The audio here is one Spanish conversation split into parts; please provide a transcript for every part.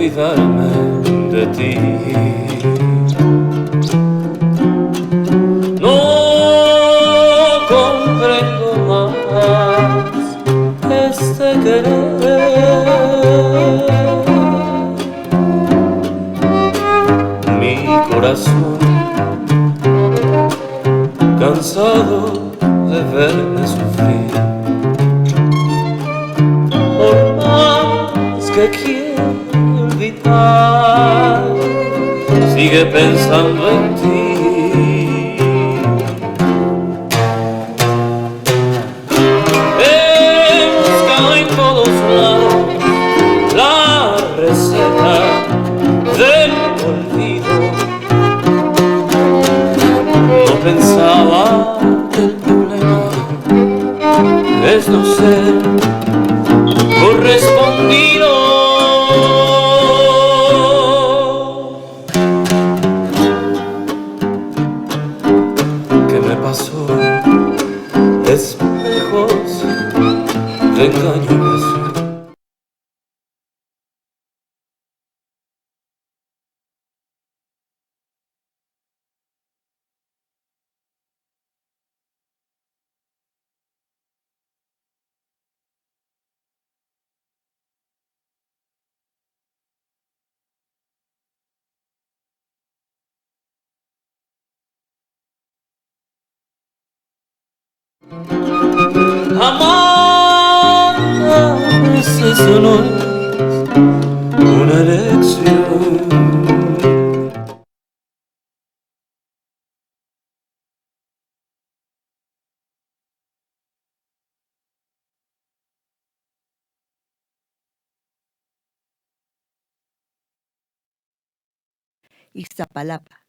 olvidarme de ti. No comprendo más este querer. Mi corazón, cansado de verme sufrir, por más que quiero olvidar, sigue pensando en ti. He buscado en todos lados la receta del olvido. No pensaba que el problema es no ser correspondido. ¿Qué me pasó? Espejos de engaño y pasión. Amar a veces no es una elección. Ixtapalapa.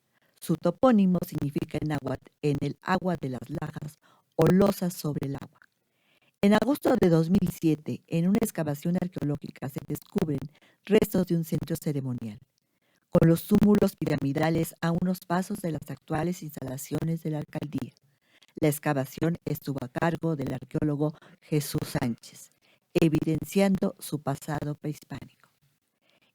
Su topónimo significa en náhuatl en el agua de las lajas o losas sobre el agua. En agosto de 2007, en una excavación arqueológica se descubren restos de un centro ceremonial, con los túmulos piramidales a unos pasos de las actuales instalaciones de la alcaldía. La excavación estuvo a cargo del arqueólogo Jesús Sánchez, evidenciando su pasado prehispánico.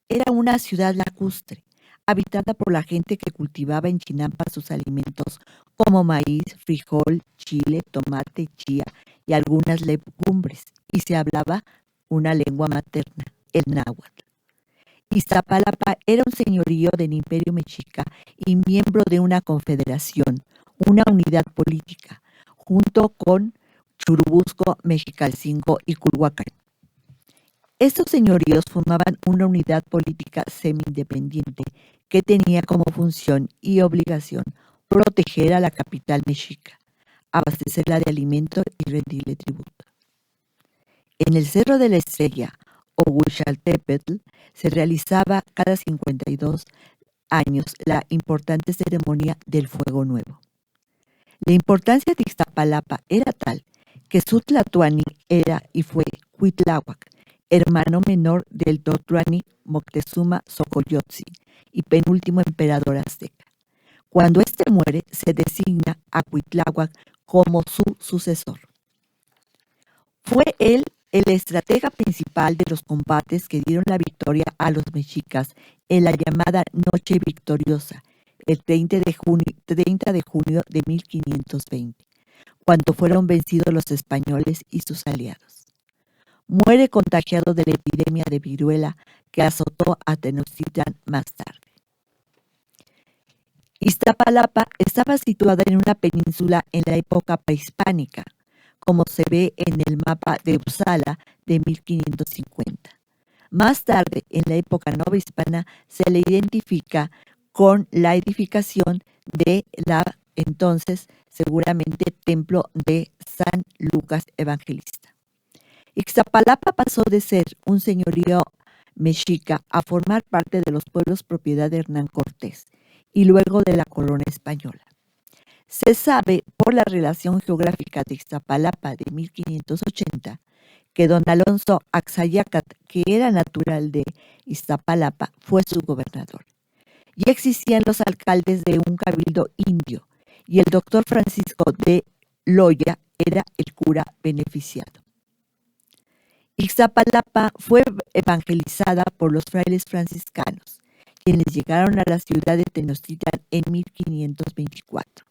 Era una ciudad lacustre, habitada por la gente que cultivaba en Chinampa sus alimentos como maíz, frijol, chile, tomate, chía y algunas legumbres, y se hablaba una lengua materna, el náhuatl. Iztapalapa era un señorío del Imperio Mexica y miembro de una confederación, una unidad política, junto con Churubusco, Mexicalcingo y Culhuacán. Estos señoríos formaban una unidad política semi-independiente que tenía como función y obligación proteger a la capital mexica, abastecerla de alimentos y rendirle tributo. En el Cerro de la Estrella, o Huixaltépetl, se realizaba cada 52 años la importante ceremonia del Fuego Nuevo. La importancia de Iztapalapa era tal que su tlatoani era y fue Cuitláhuac, hermano menor del Totruani Moctezuma Xocoyotzin y penúltimo emperador azteca. Cuando éste muere, se designa a Cuitláhuac como su sucesor. Fue él el estratega principal de los combates que dieron la victoria a los mexicas en la llamada Noche Victoriosa, el 30 de junio de 1520, cuando fueron vencidos los españoles y sus aliados. Muere contagiado de la epidemia de viruela que azotó a Tenochtitlan más tarde. Iztapalapa estaba situada en una península en la época prehispánica, como se ve en el mapa de Uppsala de 1550. Más tarde, en la época novohispana, se le identifica con la edificación de la entonces seguramente templo de San Lucas Evangelista. Ixtapalapa pasó de ser un señorío mexica a formar parte de los pueblos propiedad de Hernán Cortés y luego de la corona española. Se sabe por la relación geográfica de Iztapalapa de 1580 que don Alonso Axayacat, que era natural de Iztapalapa, fue su gobernador. Y existían los alcaldes de un cabildo indio, y el doctor Francisco de Loya era el cura beneficiado. Iztapalapa Iztapalapa fue evangelizada por los frailes franciscanos, quienes llegaron a la ciudad de Tenochtitlan en 1524.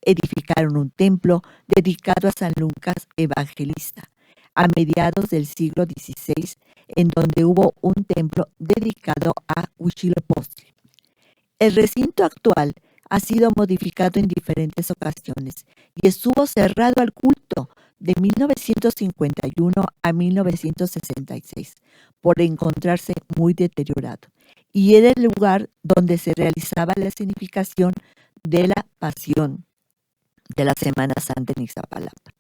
Edificaron un templo dedicado a San Lucas Evangelista a mediados del siglo XVI, en donde hubo un templo dedicado a Huitzilopochtli. El recinto actual ha sido modificado en diferentes ocasiones y estuvo cerrado al culto de 1951 a 1966 por encontrarse muy deteriorado, y era el lugar donde se realizaba la escenificación de la Pasión de la Semana Santa en Iztapalapa.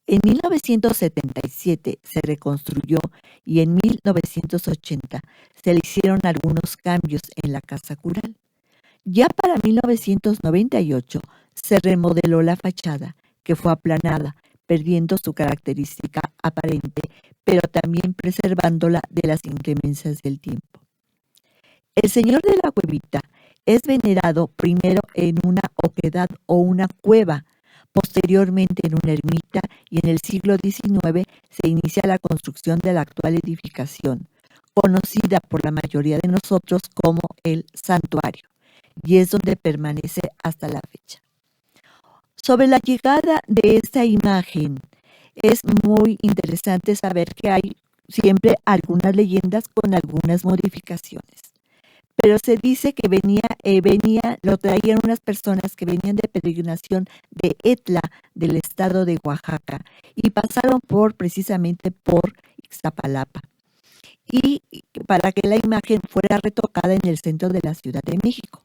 En 1977 se reconstruyó y en 1980 se le hicieron algunos cambios en la casa cural. Ya para 1998 se remodeló la fachada, que fue aplanada, perdiendo su característica aparente, pero también preservándola de las inclemencias del tiempo. El Señor de la Cuevita es venerado primero en una oquedad o una cueva, posteriormente en una ermita, y en el siglo XIX se inicia la construcción de la actual edificación, conocida por la mayoría de nosotros como el Santuario, y es donde permanece hasta la fecha. Sobre la llegada de esta imagen, es muy interesante saber que hay siempre algunas leyendas con algunas modificaciones. Pero se dice que lo traían unas personas que venían de peregrinación de Etla, del estado de Oaxaca, y pasaron precisamente por Iztapalapa, y para que la imagen fuera retocada en el centro de la Ciudad de México.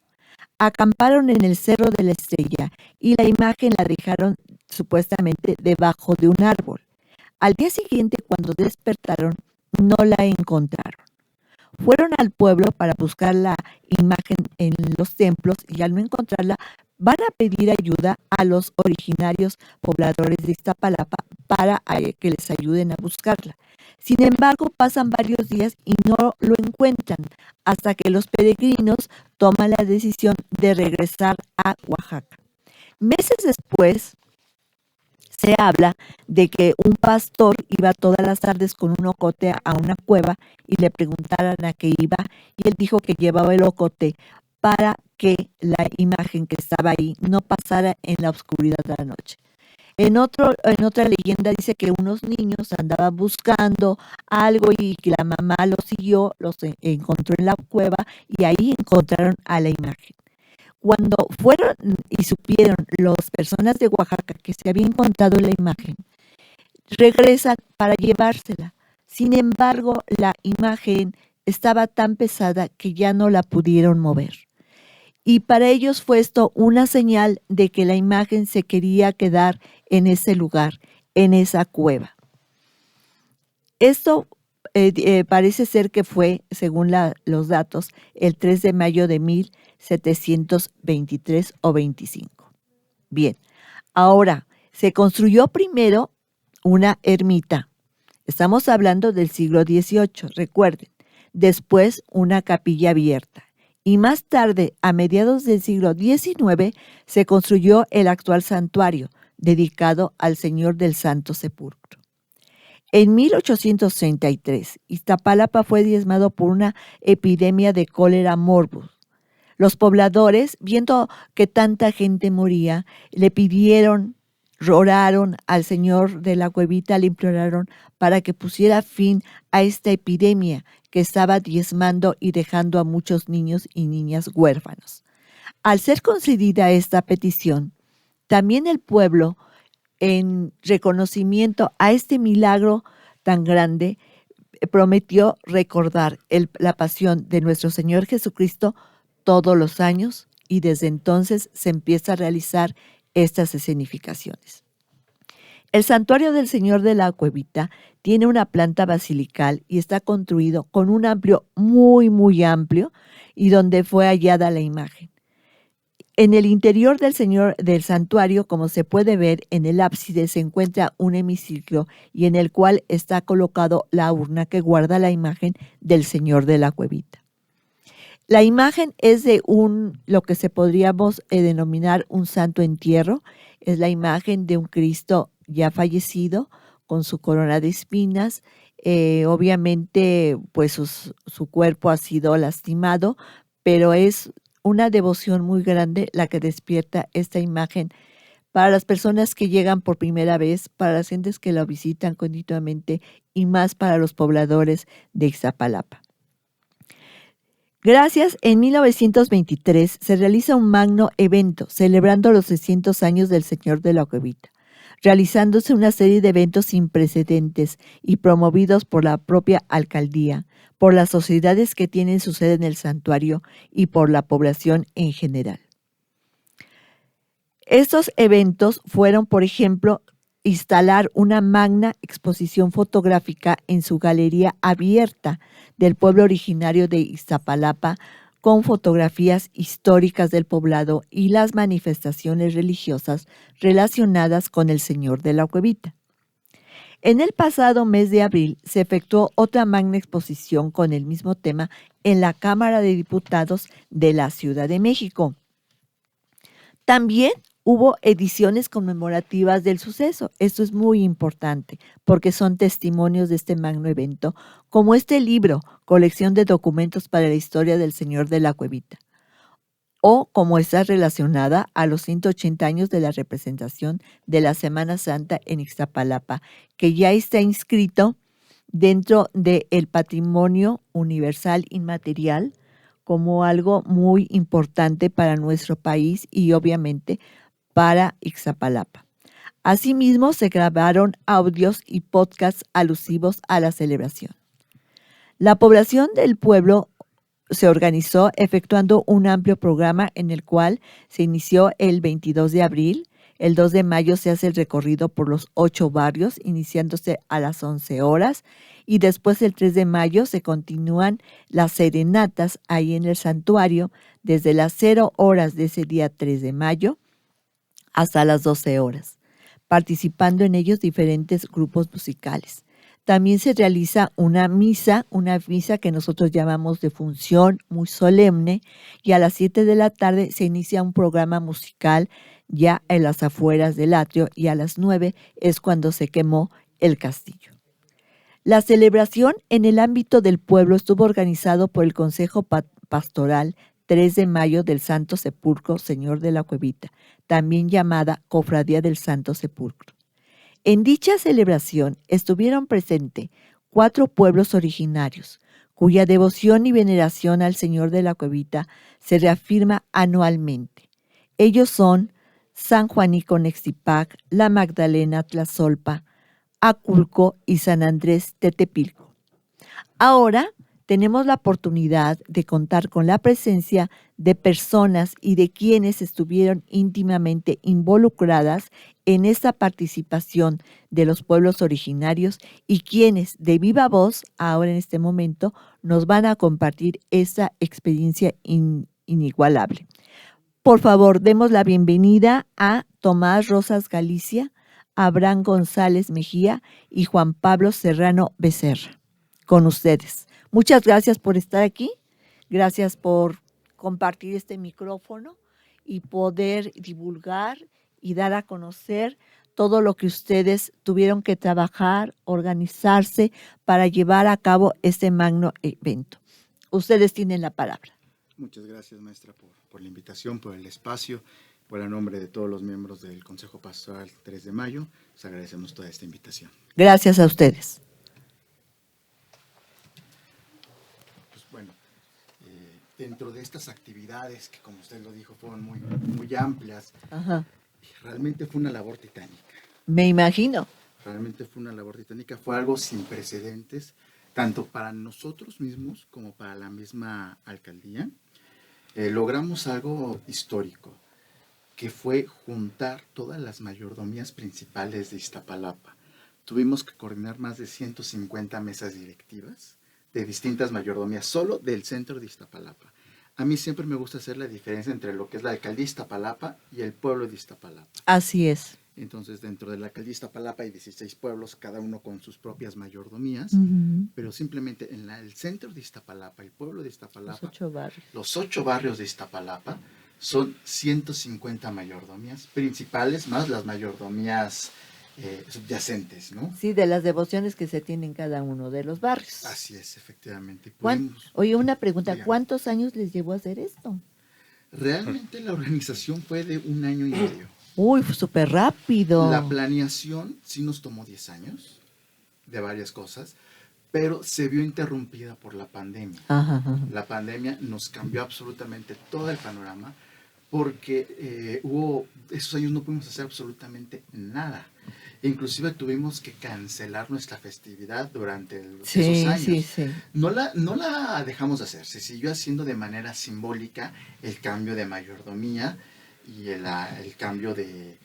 Acamparon en el Cerro de la Estrella y la imagen la dejaron supuestamente debajo de un árbol. Al día siguiente, cuando despertaron, no la encontraron. Fueron al pueblo para buscar la imagen en los templos y al no encontrarla, van a pedir ayuda a los originarios pobladores de Iztapalapa para que les ayuden a buscarla. Sin embargo, pasan varios días y no lo encuentran, hasta que los peregrinos toman la decisión de regresar a Oaxaca. Meses después, se habla de que un pastor iba todas las tardes con un ocote a una cueva y le preguntaran a qué iba, y él dijo que llevaba el ocote para que la imagen que estaba ahí no pasara en la oscuridad de la noche. En otra leyenda dice que unos niños andaban buscando algo y que la mamá los siguió, los encontró en la cueva y ahí encontraron a la imagen. Cuando fueron y supieron las personas de Oaxaca que se había encontrado la imagen, regresan para llevársela. Sin embargo, la imagen estaba tan pesada que ya no la pudieron mover. Y para ellos fue esto una señal de que la imagen se quería quedar en ese lugar, en esa cueva. Esto parece ser que fue, según los datos, el 3 de mayo de 1723 o 25. Bien, ahora, se construyó primero una ermita. Estamos hablando del siglo XVIII, recuerden. Después, una capilla abierta. Y más tarde, a mediados del siglo XIX, se construyó el actual santuario, dedicado al Señor del Santo Sepulcro. En 1833, Iztapalapa fue diezmado por una epidemia de cólera morbus. Los pobladores, viendo que tanta gente moría, le pidieron, oraron al Señor de la Cuevita, le imploraron para que pusiera fin a esta epidemia que estaba diezmando y dejando a muchos niños y niñas huérfanos. Al ser concedida esta petición, también el pueblo, en reconocimiento a este milagro tan grande, prometió recordar la pasión de nuestro Señor Jesucristo todos los años, y desde entonces se empieza a realizar estas escenificaciones. El santuario del Señor de la Cuevita tiene una planta basilical y está construido con un amplio, muy amplio, y donde fue hallada la imagen. En el interior del santuario, como se puede ver, en el ábside se encuentra un hemiciclo y en el cual está colocado la urna que guarda la imagen del Señor de la Cuevita. La imagen es de lo que se podríamos denominar un santo entierro. Es la imagen de un Cristo ya fallecido, con su corona de espinas, Obviamente, pues su cuerpo ha sido lastimado, pero es una devoción muy grande la que despierta esta imagen para las personas que llegan por primera vez, para las gentes que la visitan continuamente y más para los pobladores de Ixtapalapa. Gracias, en 1923 se realiza un magno evento celebrando los 600 años del Señor de la Cuevita, realizándose una serie de eventos sin precedentes y promovidos por la propia alcaldía, por las sociedades que tienen su sede en el santuario y por la población en general. Estos eventos fueron, por ejemplo, instalar una magna exposición fotográfica en su galería abierta del pueblo originario de Iztapalapa, con fotografías históricas del poblado y las manifestaciones religiosas relacionadas con el Señor de la Cuevita. En el pasado mes de abril se efectuó otra magna exposición con el mismo tema en la Cámara de Diputados de la Ciudad de México. También hubo ediciones conmemorativas del suceso. Esto es muy importante porque son testimonios de este magno evento, como este libro, Colección de Documentos para la Historia del Señor de la Cuevita, o como está relacionada a los 180 años de la representación de la Semana Santa en Ixtapalapa, que ya está inscrito dentro del patrimonio universal inmaterial como algo muy importante para nuestro país y obviamente para Ixtapalapa. Asimismo, se grabaron audios y podcasts alusivos a la celebración. La población del pueblo se organizó efectuando un amplio programa en el cual se inició el 22 de abril. El 2 de mayo se hace el recorrido por los 8 barrios, iniciándose a las 11 horas, y después el 3 de mayo se continúan las serenatas ahí en el santuario desde las 0 horas de ese día 3 de mayo hasta las 12 horas, participando en ellos diferentes grupos musicales. También se realiza una misa que nosotros llamamos de función muy solemne, y a las 7 de la tarde se inicia un programa musical ya en las afueras del atrio, y a las 9 es cuando se quemó el castillo. La celebración en el ámbito del pueblo estuvo organizado por el Consejo Pastoral 3 de mayo del Santo Sepulcro, Señor de la Cuevita, también llamada Cofradía del Santo Sepulcro. En dicha celebración estuvieron presentes 4 pueblos originarios, cuya devoción y veneración al Señor de la Cuevita se reafirma anualmente. Ellos son San Juanico Nextipac, La Magdalena Tlazolpa, Aculco y San Andrés Tetepilco. Ahora tenemos la oportunidad de contar con la presencia de personas y de quienes estuvieron íntimamente involucradas en esta participación de los pueblos originarios y quienes de viva voz, ahora en este momento, nos van a compartir esta experiencia inigualable. Por favor, demos la bienvenida a Tomás Rosas Galicia, Abraham González Mejía y Juan Pablo Serrano Becerra. Con ustedes. Muchas gracias por estar aquí, gracias por compartir este micrófono y poder divulgar y dar a conocer todo lo que ustedes tuvieron que trabajar, organizarse para llevar a cabo este magno evento. Ustedes tienen la palabra. Muchas gracias, maestra, por la invitación, por el espacio. Por el nombre de todos los miembros del Consejo Pastoral 3 de mayo, les agradecemos toda esta invitación. Gracias a ustedes. Pues bueno, dentro de estas actividades, que como usted lo dijo, fueron muy amplias, Ajá. Realmente fue una labor titánica. Me imagino. Realmente fue una labor titánica, fue algo sin precedentes, tanto para nosotros mismos como para la misma alcaldía. Logramos algo histórico, que fue juntar todas las mayordomías principales de Iztapalapa. Tuvimos que coordinar más de 150 mesas directivas de distintas mayordomías, solo del centro de Iztapalapa. A mí siempre me gusta hacer la diferencia entre lo que es la alcaldía Iztapalapa y el pueblo de Iztapalapa. Así es. Entonces, dentro de la alcaldía Iztapalapa hay 16 pueblos, cada uno con sus propias mayordomías, pero simplemente en el centro de Iztapalapa, el pueblo de Iztapalapa, los 8 barrios de Iztapalapa, son 150 mayordomías principales, más las mayordomías subyacentes, ¿no? Sí, de las devociones que se tienen en cada uno de los barrios. Así es, efectivamente. Oye, una pregunta, Dígame. ¿cuántos años les llevó a hacer esto? Realmente la organización fue de 1 año y medio. Uy, fue súper rápido. La planeación sí nos tomó 10 años, de varias cosas, pero se vio interrumpida por la pandemia. Ajá, ajá. La pandemia nos cambió absolutamente todo el panorama, porque esos años no pudimos hacer absolutamente nada. Inclusive tuvimos que cancelar nuestra festividad durante esos años. Sí. No la dejamos de hacer, se siguió haciendo de manera simbólica el cambio de mayordomía y el cambio de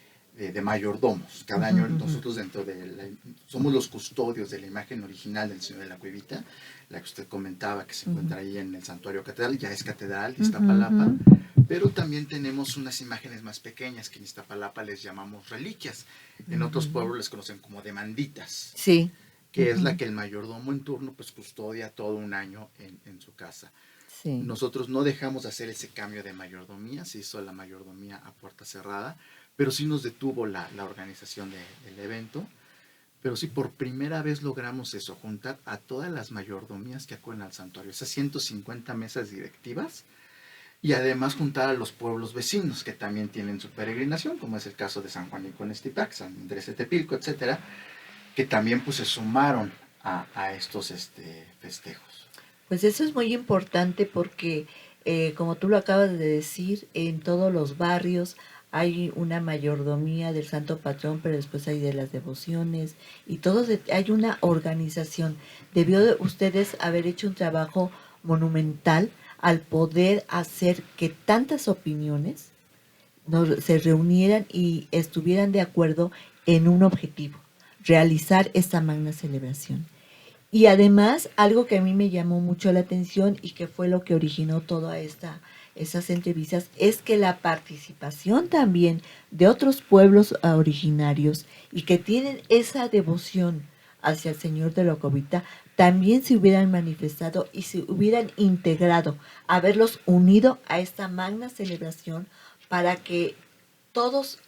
mayordomos. Cada año nosotros somos los custodios de la imagen original del Señor de la Cuevita, la que usted comentaba que se encuentra ahí en el Santuario Catedral, ya es Catedral de Iztapalapa, pero también tenemos unas imágenes más pequeñas que en Iztapalapa les llamamos reliquias, en otros pueblos les conocen como demanditas, Sí. que es la que el mayordomo en turno pues custodia todo un año en su casa. Sí. Nosotros no dejamos de hacer ese cambio de mayordomía, se hizo la mayordomía a puerta cerrada, pero sí nos detuvo la organización del evento. Pero sí, por primera vez logramos eso, juntar a todas las mayordomías que acuden al santuario, esas 150 mesas directivas, y además juntar a los pueblos vecinos que también tienen su peregrinación, como es el caso de San Juan Iconestipac, San Andrés de Tepilco, etcétera, que también pues se sumaron a estos festejos. Pues eso es muy importante porque, como tú lo acabas de decir, en todos los barrios hay una mayordomía del Santo Patrón, pero después hay de las devociones y hay una organización. Debió de ustedes haber hecho un trabajo monumental al poder hacer que tantas opiniones se reunieran y estuvieran de acuerdo en un objetivo, realizar esta magna celebración. Y además, algo que a mí me llamó mucho la atención y que fue lo que originó todas esas entrevistas, es que la participación también de otros pueblos originarios y que tienen esa devoción hacia el Señor de la Covita, también se hubieran manifestado y se hubieran integrado, haberlos unido a esta magna celebración para que todos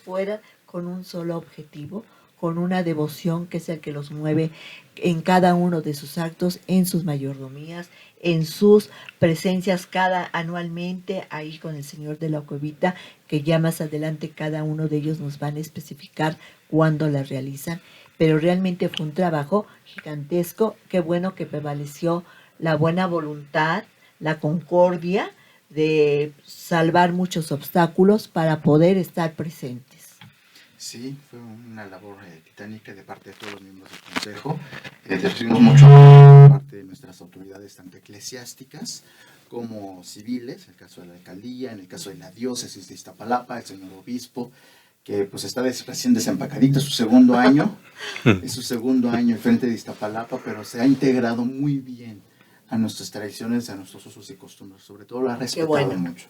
fueran con un solo objetivo, con una devoción que es el que los mueve en cada uno de sus actos, en sus mayordomías, en sus presencias anualmente ahí con el Señor de la Cuevita, que ya más adelante cada uno de ellos nos van a especificar cuándo la realizan, pero realmente fue un trabajo gigantesco. Qué bueno que prevaleció la buena voluntad, la concordia de salvar muchos obstáculos para poder estar presentes. Sí, fue una labor titánica de parte de todos los miembros del Consejo. Recibimos mucho apoyo por parte de nuestras autoridades, tanto eclesiásticas como civiles, en el caso de la alcaldía, en el caso de la diócesis de Iztapalapa, el señor obispo, que pues está recién desempacadito, es su segundo año al frente de Iztapalapa, pero se ha integrado muy bien a nuestras tradiciones, a nuestros usos y costumbres, sobre todo lo ha respetado mucho.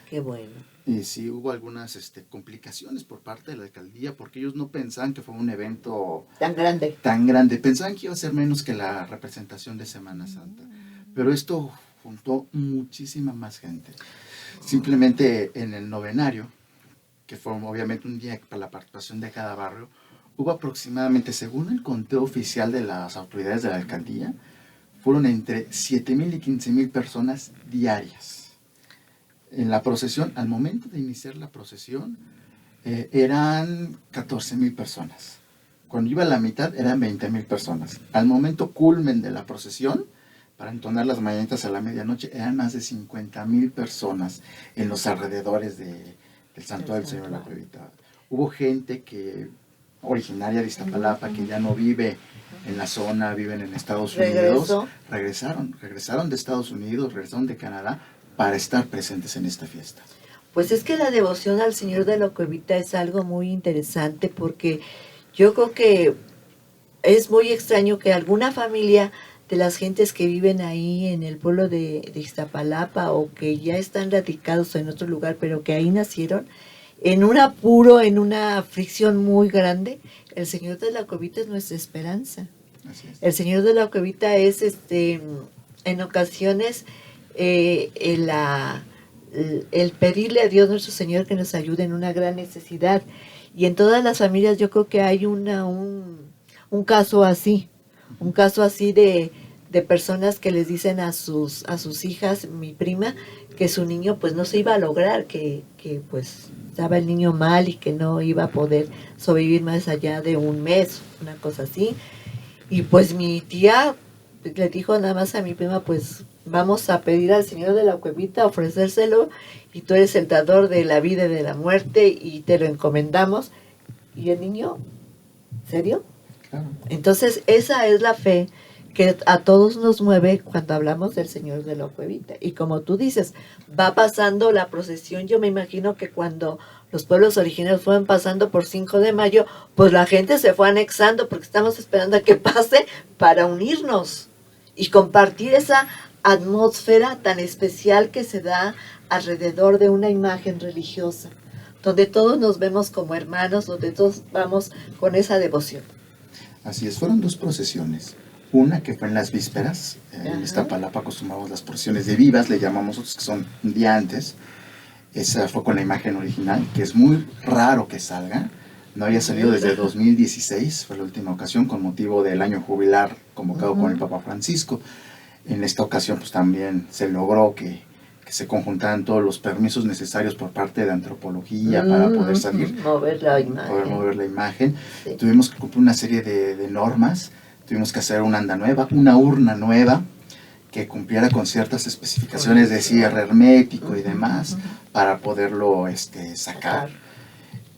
Qué bueno. Y sí hubo algunas complicaciones por parte de la alcaldía, porque ellos no pensaban que fue un evento tan grande. Pensaban que iba a ser menos que la representación de Semana Santa. Pero esto juntó muchísima más gente. Simplemente en el novenario, que fue obviamente un día para la participación de cada barrio, hubo aproximadamente, según el conteo oficial de las autoridades de la alcaldía, fueron entre 7,000 y 15,000 personas diarias. En la procesión, al momento de iniciar la procesión, eran 14,000 personas. Cuando iba a la mitad, eran 20,000 personas. Al momento culmen de la procesión, para entonar las mañanitas a la medianoche, eran más de 50,000 personas en los alrededores del Santuario del Señor de la Cuevita. Hubo gente originaria de Iztapalapa, que ya no vive en la zona, viven en Estados Unidos. Regresaron de Estados Unidos, regresaron de Canadá, para estar presentes en esta fiesta. Pues es que la devoción al Señor de la Cuevita es algo muy interesante, porque yo creo que es muy extraño que alguna familia de las gentes que viven ahí en el pueblo de Iztapalapa o que ya están radicados en otro lugar, pero que ahí nacieron, en un apuro, en una fricción muy grande, el Señor de la Cuevita es nuestra esperanza. Así es. El Señor de la Cuevita es en ocasiones el pedirle a Dios nuestro Señor que nos ayude en una gran necesidad. Y en todas las familias yo creo que hay un caso así, de personas que les dicen a sus hijas, mi prima, que su niño pues no se iba a lograr, que pues estaba el niño mal y que no iba a poder sobrevivir más allá de un mes, una cosa así. Y pues mi tía le dijo nada más a mi prima, pues vamos a pedir al Señor de la Cuevita, ofrecérselo, y tú eres el dador de la vida y de la muerte, y te lo encomendamos. Y el niño se dio. Claro. Entonces esa es la fe que a todos nos mueve cuando hablamos del Señor de la Cuevita. Y como tú dices, va pasando la procesión. Yo me imagino que cuando los pueblos originarios fueron pasando por 5 de mayo, pues la gente se fue anexando porque estamos esperando a que pase para unirnos y compartir esa atmósfera tan especial que se da alrededor de una imagen religiosa, donde todos nos vemos como hermanos, donde todos vamos con esa devoción. Así es, fueron 2 procesiones. Una que fue en las vísperas, en Ajá. Iztapalapa acostumbramos las procesiones de vivas, le llamamos nosotros, que son un día antes. Esa fue con la imagen original, que es muy raro que salga. No había salido desde 2016, fue la última ocasión, con motivo del año jubilar convocado con el Papa Francisco. En esta ocasión pues también se logró que se conjuntaran todos los permisos necesarios por parte de antropología para poder salir, Mover la imagen. poder mover la imagen. Sí. Tuvimos que cumplir una serie de normas, tuvimos que hacer una anda nueva, una urna nueva, que cumpliera con ciertas especificaciones de cierre hermético y demás, para poderlo sacar.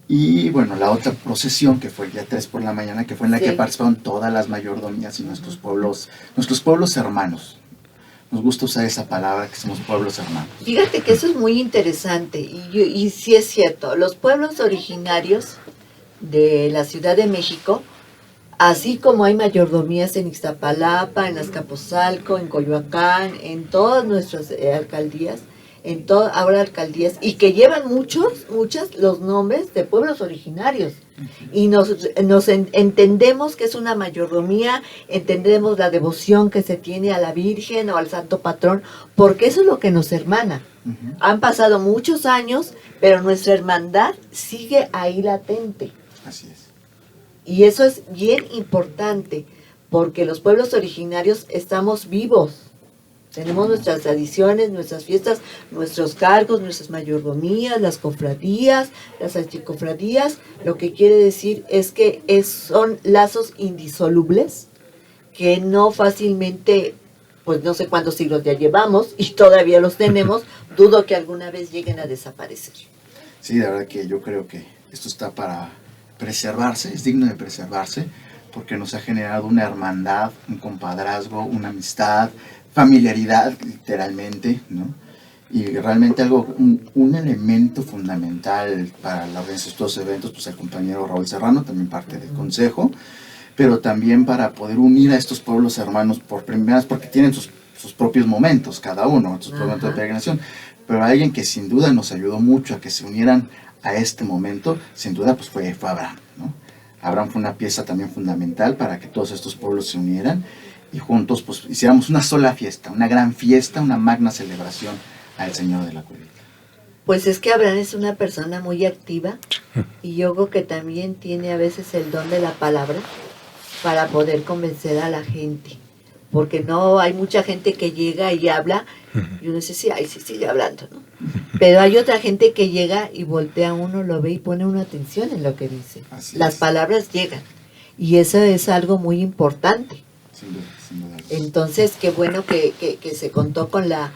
Y bueno, la otra procesión, que fue el día 3 por la mañana, que fue en la Sí. que participaron todas las mayordomías y nuestros pueblos hermanos. Nos gusta usar esa palabra, que somos pueblos hermanos. Fíjate que eso es muy interesante y sí es cierto. Los pueblos originarios de la Ciudad de México, así como hay mayordomías en Ixtapalapa, en Azcapotzalco, en Coyoacán, en todas nuestras alcaldías, ahora alcaldías, y que llevan muchas los nombres de pueblos originarios. Y entendemos que es una mayordomía, entendemos la devoción que se tiene a la Virgen o al Santo Patrón, porque eso es lo que nos hermana. Uh-huh. Han pasado muchos años, pero nuestra hermandad sigue ahí latente. Así es. Y eso es bien importante, porque los pueblos originarios estamos vivos. Tenemos nuestras tradiciones, nuestras fiestas, nuestros cargos, nuestras mayordomías, las cofradías, las archicofradías. Lo que quiere decir es que son lazos indisolubles que no fácilmente, pues no sé cuántos siglos ya llevamos y todavía los tenemos. Dudo que alguna vez lleguen a desaparecer. Sí, la verdad que yo creo que esto está para preservarse, es digno de preservarse, porque nos ha generado una hermandad, un compadrazgo, una amistad, familiaridad, literalmente, ¿no? Y realmente un elemento fundamental para la organización de estos eventos, pues el compañero Raúl Serrano, también parte del consejo, pero también para poder unir a estos pueblos hermanos por primeras, porque tienen sus propios momentos, cada uno, sus momentos de peregrinación, pero alguien que sin duda nos ayudó mucho a que se unieran a este momento, sin duda, pues fue Abraham, ¿no? Abraham fue una pieza también fundamental para que todos estos pueblos se unieran y juntos pues hiciéramos una sola fiesta, una gran fiesta, una magna celebración al Señor de la Cuevita. Pues es que Abraham es una persona muy activa y yo creo que también tiene a veces el don de la palabra para poder convencer a la gente, porque no hay mucha gente que llega y habla y uno dice, sí, ahí sí sigue hablando, ¿no? Pero hay otra gente que llega y voltea a uno, lo ve y pone una atención en lo que dice. Así Las es. palabras llegan y eso es algo muy importante. Sin duda, sin duda. Entonces, qué bueno que se contó con la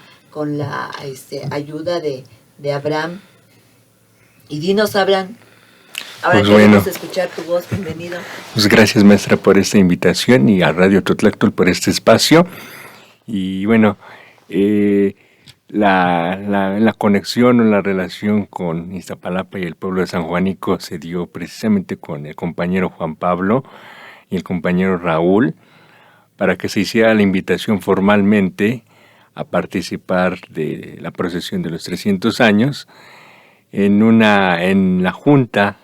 ayuda de Abraham. Y dinos, Abraham, ahora Pues queremos bueno. escuchar tu voz, bienvenido. Pues gracias, maestra, por esta invitación y a Radio Totlactol por este espacio. Y bueno, la conexión o la relación con Iztapalapa y el pueblo de San Juanico se dio precisamente con el compañero Juan Pablo y el compañero Raúl, para que se hiciera la invitación formalmente a participar de la procesión de los 300 años en la junta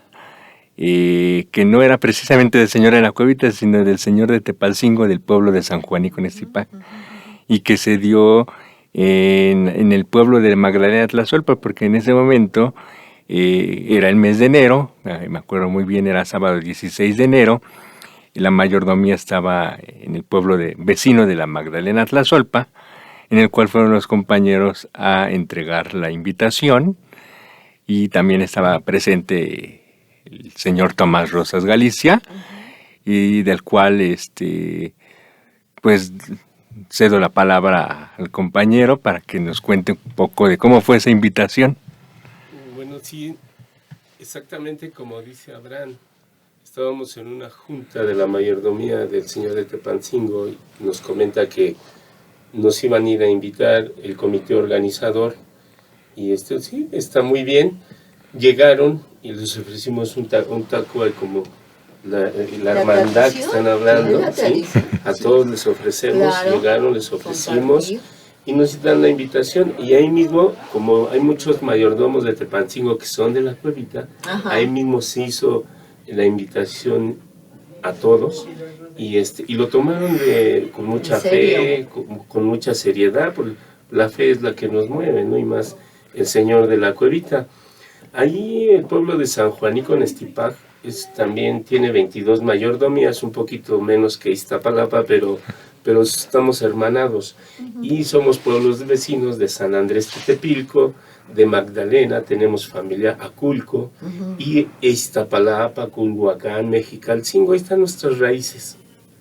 que no era precisamente del Señor de la Cuevita, sino del Señor de Tepalcingo, del pueblo de San Juanico en Estipac, y que se dio en el pueblo de Magdalena Tlazolpa, porque en ese momento Era el mes de enero, me acuerdo muy bien, era sábado 16 de enero, y la mayordomía estaba en el pueblo vecino de la Magdalena Tlazolpa, en el cual fueron los compañeros a entregar la invitación, y también estaba presente el señor Tomás Rosas Galicia, y del cual pues cedo la palabra al compañero para que nos cuente un poco de cómo fue esa invitación. Bueno, sí, exactamente como dice Abraham. Estábamos en una junta de la mayordomía del señor de Tepancingo y nos comenta que nos iban a ir a invitar el comité organizador y sí, está muy bien. Llegaron y les ofrecimos un taco como la hermandad que están hablando, ¿sí? A todos les ofrecemos, claro, llegaron, les ofrecimos compartir. Y nos dan la invitación y ahí mismo, como hay muchos mayordomos de Tepancingo que son de la cuevita, ajá, ahí mismo se hizo la invitación a todos y lo tomaron con mucha fe, con mucha seriedad, porque la fe es la que nos mueve, ¿no? Y más el señor de la cuevita. Ahí el pueblo de San Juanico en Estipac también tiene 22 mayordomías, un poquito menos que Iztapalapa, pero estamos hermanados. Uh-huh. Y somos pueblos vecinos de San Andrés Tetepilco, de Magdalena, tenemos familia Aculco, uh-huh, y Iztapalapa, Culhuacán, Mexicalcingo, ahí están nuestras raíces.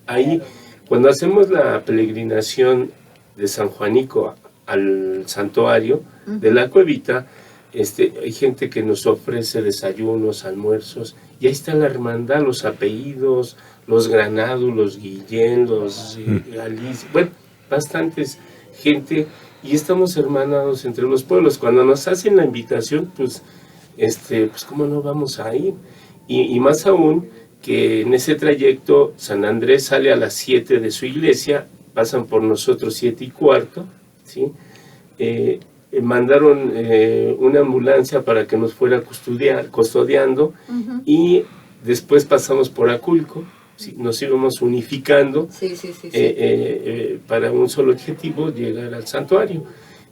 Ahí, cuando hacemos la peregrinación de San Juanico al santuario, uh-huh, de la cuevita, hay gente que nos ofrece desayunos, almuerzos, y ahí está la hermandad, los apellidos, los Granados, los Guillén, los Alice, bueno, bastantes gente, y estamos hermanados entre los pueblos. Cuando nos hacen la invitación, pues cómo no vamos a ir, y más aún que en ese trayecto San Andrés sale a las 7 de su iglesia, pasan por nosotros 7:15, ¿sí? Mandaron una ambulancia para que nos fuera custodiando, uh-huh, y después pasamos por Aculco, ¿sí? Nos íbamos unificando, sí. Para un solo objetivo, llegar al santuario,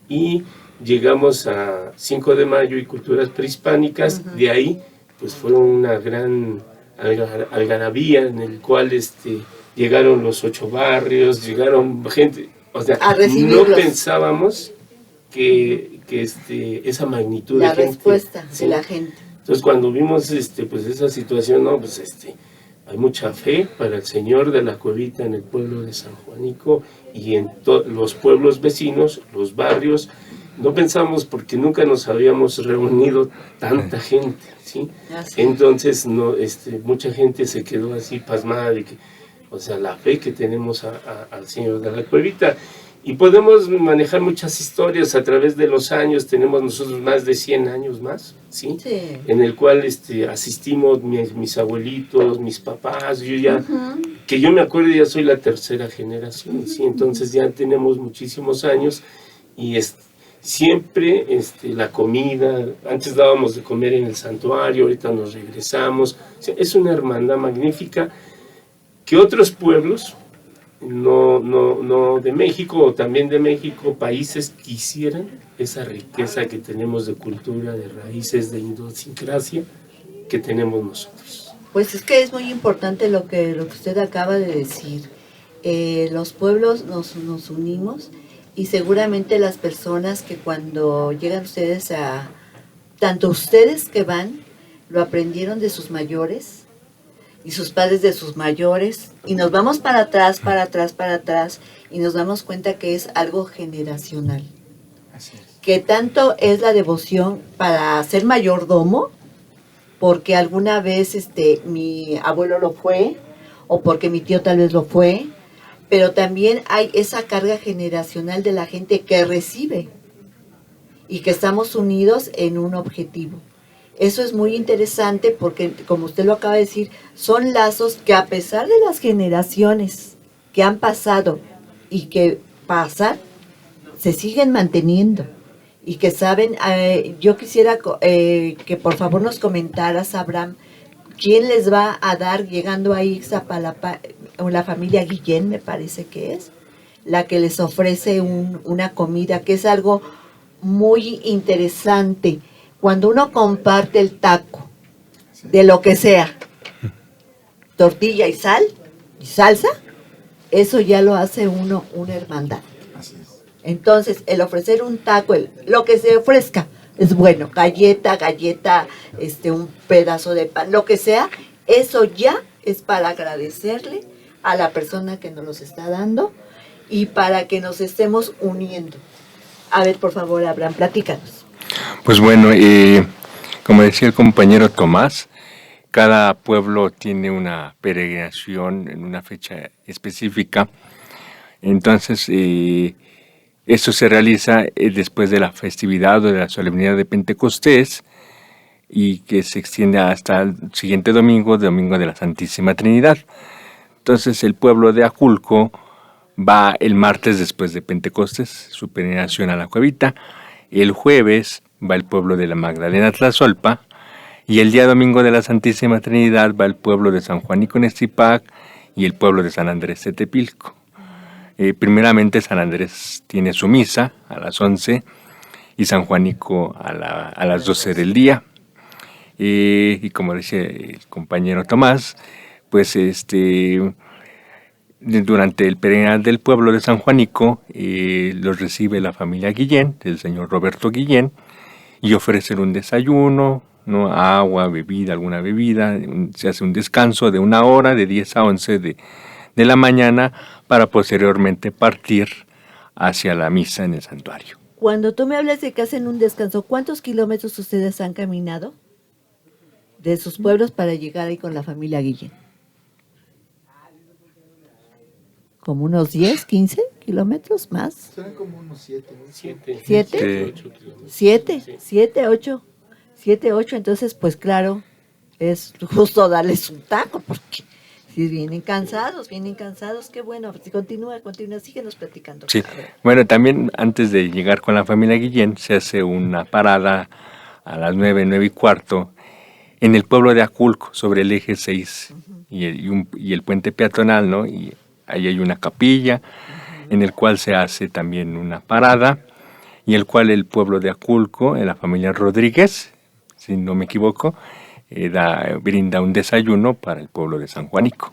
y llegamos a 5 de mayo y culturas prehispánicas. Uh-huh. De ahí pues fue una gran algarabía en el cual llegaron los 8 barrios, llegaron gente, o sea, no pensábamos que esa magnitud la de gente, respuesta, ¿sí?, de la gente. Entonces cuando vimos pues esa situación, no, pues hay mucha fe para el señor de la cuevita en el pueblo de San Juanico y en los pueblos vecinos, los barrios. No pensamos, porque nunca nos habíamos reunido tanta gente, ¿sí? Entonces no, mucha gente se quedó así pasmada de que, o sea, la fe que tenemos al señor de la cuevita. Y podemos manejar muchas historias a través de los años. Tenemos nosotros más de 100 años más, ¿sí? Sí. En el cual asistimos mis abuelitos, mis papás, yo ya, uh-huh, que yo me acuerdo, ya soy la tercera generación, ¿sí? Entonces ya tenemos muchísimos años y siempre la comida, antes dábamos de comer en el santuario, ahorita nos regresamos. O sea, es una hermandad magnífica que otros pueblos no de México, o también de México, países quisieran esa riqueza que tenemos de cultura, de raíces, de idiosincrasia que tenemos nosotros. Pues es que es muy importante lo que usted acaba de decir. Los pueblos nos unimos, y seguramente las personas que cuando llegan ustedes tanto ustedes que van, lo aprendieron de sus mayores, y sus padres de sus mayores, y nos vamos para atrás, y nos damos cuenta que es algo generacional. Así es. Que tanto es la devoción para ser mayordomo, porque alguna vez mi abuelo lo fue, o porque mi tío tal vez lo fue, pero también hay esa carga generacional de la gente que recibe, y que estamos unidos en un objetivo. Eso es muy interesante porque, como usted lo acaba de decir, son lazos que, a pesar de las generaciones que han pasado y que pasan, se siguen manteniendo. Y que saben, yo quisiera que por favor nos comentaras, Abraham, quién les va a dar, llegando a Ixtapalapa, la familia Guillén, me parece que es, la que les ofrece una comida, que es algo muy interesante. cuando uno comparte el taco de lo que sea, tortilla y sal y salsa, eso ya lo hace uno una hermandad. Así es. Entonces, el ofrecer un taco, lo que se ofrezca, es bueno, galleta, un pedazo de pan, lo que sea, eso ya es para agradecerle a la persona que nos los está dando y para que nos estemos uniendo. A ver, por favor, Abraham, platícanos. Pues bueno, como decía el compañero Tomás, cada pueblo tiene una peregrinación en una fecha específica. Entonces, esto se realiza después de la festividad o de la solemnidad de Pentecostés y que se extiende hasta el siguiente domingo, domingo de la Santísima Trinidad. Entonces, el pueblo de Aculco va el martes después de Pentecostés, su peregrinación a la Cuevita. El jueves va el pueblo de la Magdalena Tlazolpa. Y el día domingo de la Santísima Trinidad va el pueblo de San Juanico Nestipac y el pueblo de San Andrés Tetepilco. Primeramente San Andrés tiene su misa a las 11 y San Juanico a las 12 del día. Y como decía el compañero Tomás, pues durante el peregrinar del pueblo de San Juanico los recibe la familia Guillén, del señor Roberto Guillén, y ofrecen un desayuno, ¿no? Agua, bebida, alguna bebida. Se hace un descanso de 1 hora, de 10 a 11 de la mañana, para posteriormente partir hacia la misa en el santuario. Cuando tú me hablas de que hacen un descanso, ¿cuántos kilómetros ustedes han caminado de sus pueblos para llegar ahí con la familia Guillén? ¿Como unos 10, 15 kilómetros más? Serán como unos 7. 7, ¿Siete? 8 kilómetros. 7, 8, entonces pues claro, es justo darles un taco, porque si vienen cansados, qué bueno. Si continúa, síguenos platicando. Sí, bueno, también antes de llegar con la familia Guillén se hace una parada a las 9:15 en el pueblo de Aculco, sobre el eje 6 y el puente peatonal, ¿no? Y ahí hay una capilla en el cual se hace también una parada, y el cual el pueblo de Aculco, la familia Rodríguez, si no me equivoco, brinda un desayuno para el pueblo de San Juanico.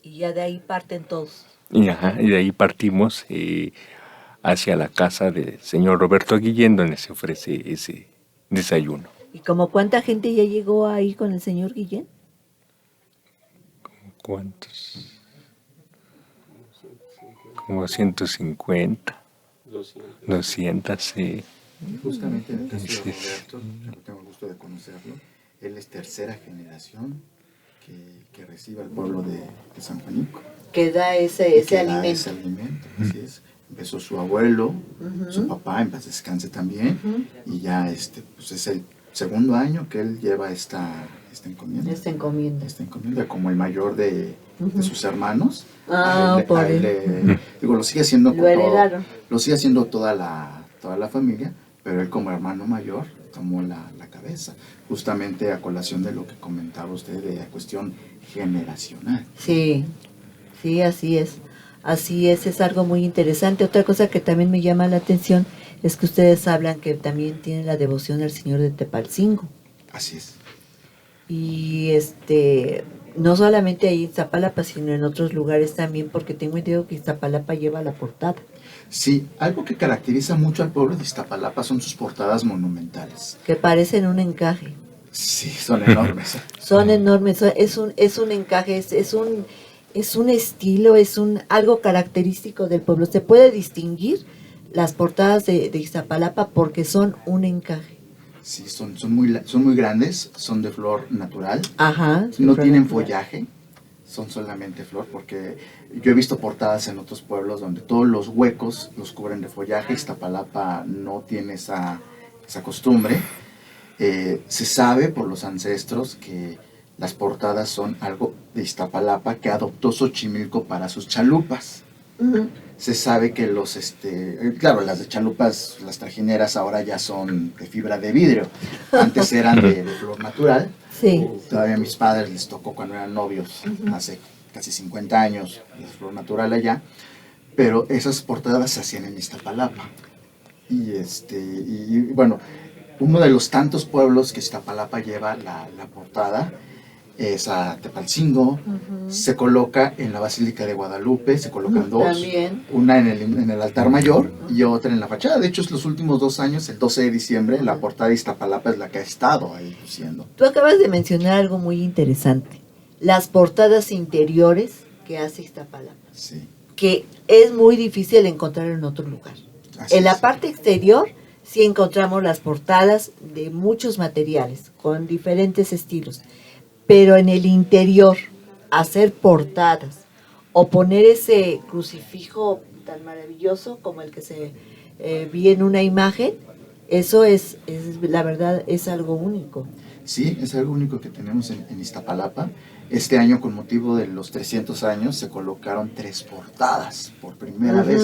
Y ya de ahí parten todos. Y de ahí partimos hacia la casa del señor Roberto Guillén, donde se ofrece ese desayuno. ¿Y como cuánta gente ya llegó ahí con el señor Guillén? ¿Cuántos? Como 150, 200, sí. Justamente en el caso de Sí. Roberto, yo tengo el gusto de conocerlo. Él es tercera generación que recibe al pueblo de San Juanico. Que da ese alimento. Ese alimento, así es. Empezó su abuelo, su papá, en paz descanse también, y ya pues es el segundo año que él lleva esta encomienda. Esta encomienda. Esta encomienda como el mayor de sus hermanos. Digo, lo sigue haciendo lo sigue haciendo toda la familia, pero él como hermano mayor tomó la cabeza, justamente a colación de lo que comentaba usted de la cuestión generacional. Sí, así es algo muy interesante. Otra cosa que también me llama la atención es que ustedes hablan que también tienen la devoción al Señor de Tepalcingo. Así es. Y no solamente ahí en Iztapalapa, sino en otros lugares también, porque tengo entendido que Iztapalapa lleva la portada. Sí, algo que caracteriza mucho al pueblo de Iztapalapa son sus portadas monumentales. Que parecen un encaje. Sí, son enormes. Son enormes, es un encaje, es un estilo, algo característico del pueblo. Se puede distinguir las portadas de Iztapalapa porque son un encaje. Sí, son muy grandes, son de flor natural. Ajá. No tienen follaje, son solamente flor, porque yo he visto portadas en otros pueblos donde todos los huecos los cubren de follaje. Iztapalapa no tiene esa costumbre. Se sabe por los ancestros que las portadas son algo de Iztapalapa que adoptó Xochimilco para sus chalupas. Uh-huh. Se sabe que claro, las de chalupas, las trajineras ahora ya son de fibra de vidrio. Antes eran de flor natural. Sí. Todavía a mis padres les tocó cuando eran novios, hace casi 50 años, de flor natural allá. Pero esas portadas se hacían en Iztapalapa. Y bueno, uno de los tantos pueblos que Iztapalapa lleva la portada es a Tepalcingo, se coloca en la Basílica de Guadalupe, se colocan dos, También. una en el altar mayor y otra en la fachada. De hecho, los últimos 2 años, el 12 de diciembre, la portada de Iztapalapa es la que ha estado ahí luciendo. Tú acabas de mencionar algo muy interesante, las portadas interiores que hace Iztapalapa, Sí, que es muy difícil encontrar en otro lugar. así En la es. parte exterior sí encontramos las portadas de muchos materiales, con diferentes estilos, pero en el interior, hacer portadas o poner ese crucifijo tan maravilloso como el que se vi en una imagen, eso es la verdad, es algo único. Sí, es algo único que tenemos en Iztapalapa. Este año, con motivo de los 300 años, se colocaron 3 portadas por primera vez.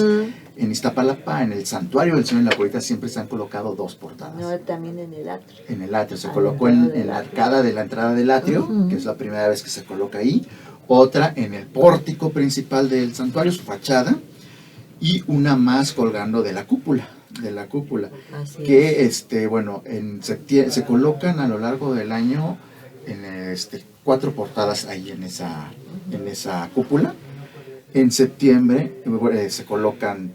En Iztapalapa, en el santuario del Señor de la Puerta, siempre se han colocado 2 portadas. No, también en el atrio. En el atrio, se Ah, colocó en la en la atrio. arcada de la entrada del atrio, que es la primera vez que se coloca ahí. Otra en el pórtico principal del santuario, su fachada. Y una más colgando de la cúpula. Así Que es. bueno, se colocan a lo largo del año en 4 portadas ahí en esa cúpula. En septiembre se colocan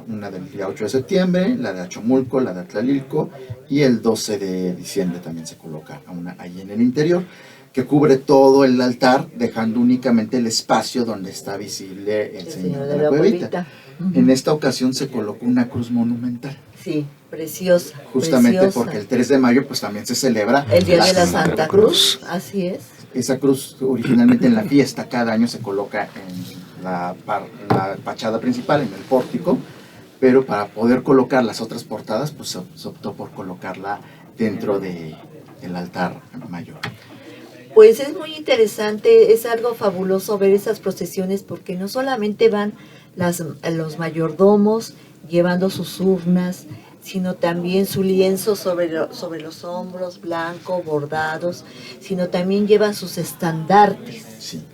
una del día 8 de septiembre, la de Achomulco, la de Atlalilco, y el 12 de diciembre también se coloca una ahí en el interior, que cubre todo el altar, dejando únicamente el espacio donde está visible el Señor de la Cuevita. En esta ocasión se colocó una cruz monumental. Sí, preciosa. Justamente preciosa. porque el 3 de mayo pues también se celebra El Día de la Santa Santa Cruz, así es. Esa cruz originalmente en la fiesta cada año se coloca en la fachada principal, en el pórtico, pero para poder colocar las otras portadas pues se optó por colocarla dentro del altar mayor. Pues es muy interesante, es algo fabuloso ver esas procesiones porque no solamente van los mayordomos llevando sus urnas, sino también su lienzo sobre los hombros, blanco, bordados, sino también llevan sus estandartes. Sí.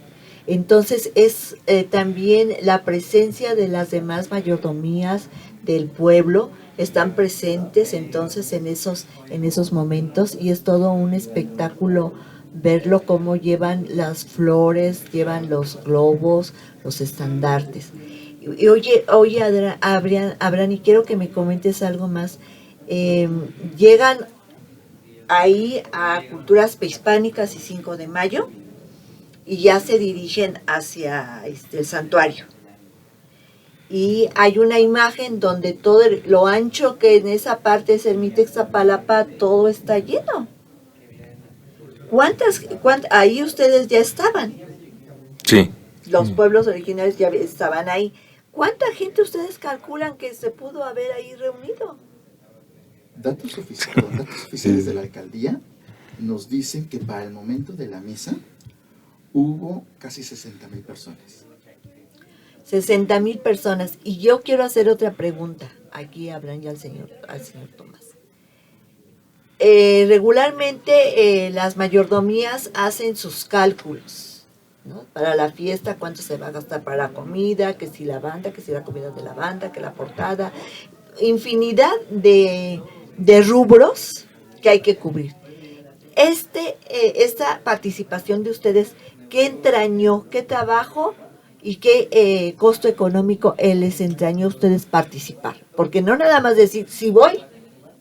Entonces es también la presencia de las demás mayordomías del pueblo, están presentes entonces en esos momentos y es todo un espectáculo verlo cómo llevan las flores, llevan los globos, los estandartes. Y oye Abraham, y quiero que me comentes algo más. Llegan ahí a culturas prehispánicas y 5 de mayo y ya se dirigen hacia el santuario. Y hay una imagen donde todo lo ancho que en esa parte es Ermita Iztapalapa, todo está lleno. ¿Cuántas ahí ustedes ya estaban? Sí. Los pueblos originarios ya estaban ahí. ¿Cuánta gente ustedes calculan que se pudo haber ahí reunido? Datos oficiales de la alcaldía nos dicen que para el momento de la misa hubo casi 60,000 personas. 60,000 personas. Y yo quiero hacer otra pregunta aquí a Abraham y al señor Tomás. Regularmente las mayordomías hacen sus cálculos, ¿no? Para la fiesta, cuánto se va a gastar para la comida, que si la banda, que si la comida de la banda, que la portada, infinidad de rubros que hay que cubrir. Esta participación de ustedes, ¿qué entrañó, qué trabajo y qué costo económico les entrañó a ustedes participar? Porque no nada más decir, si voy,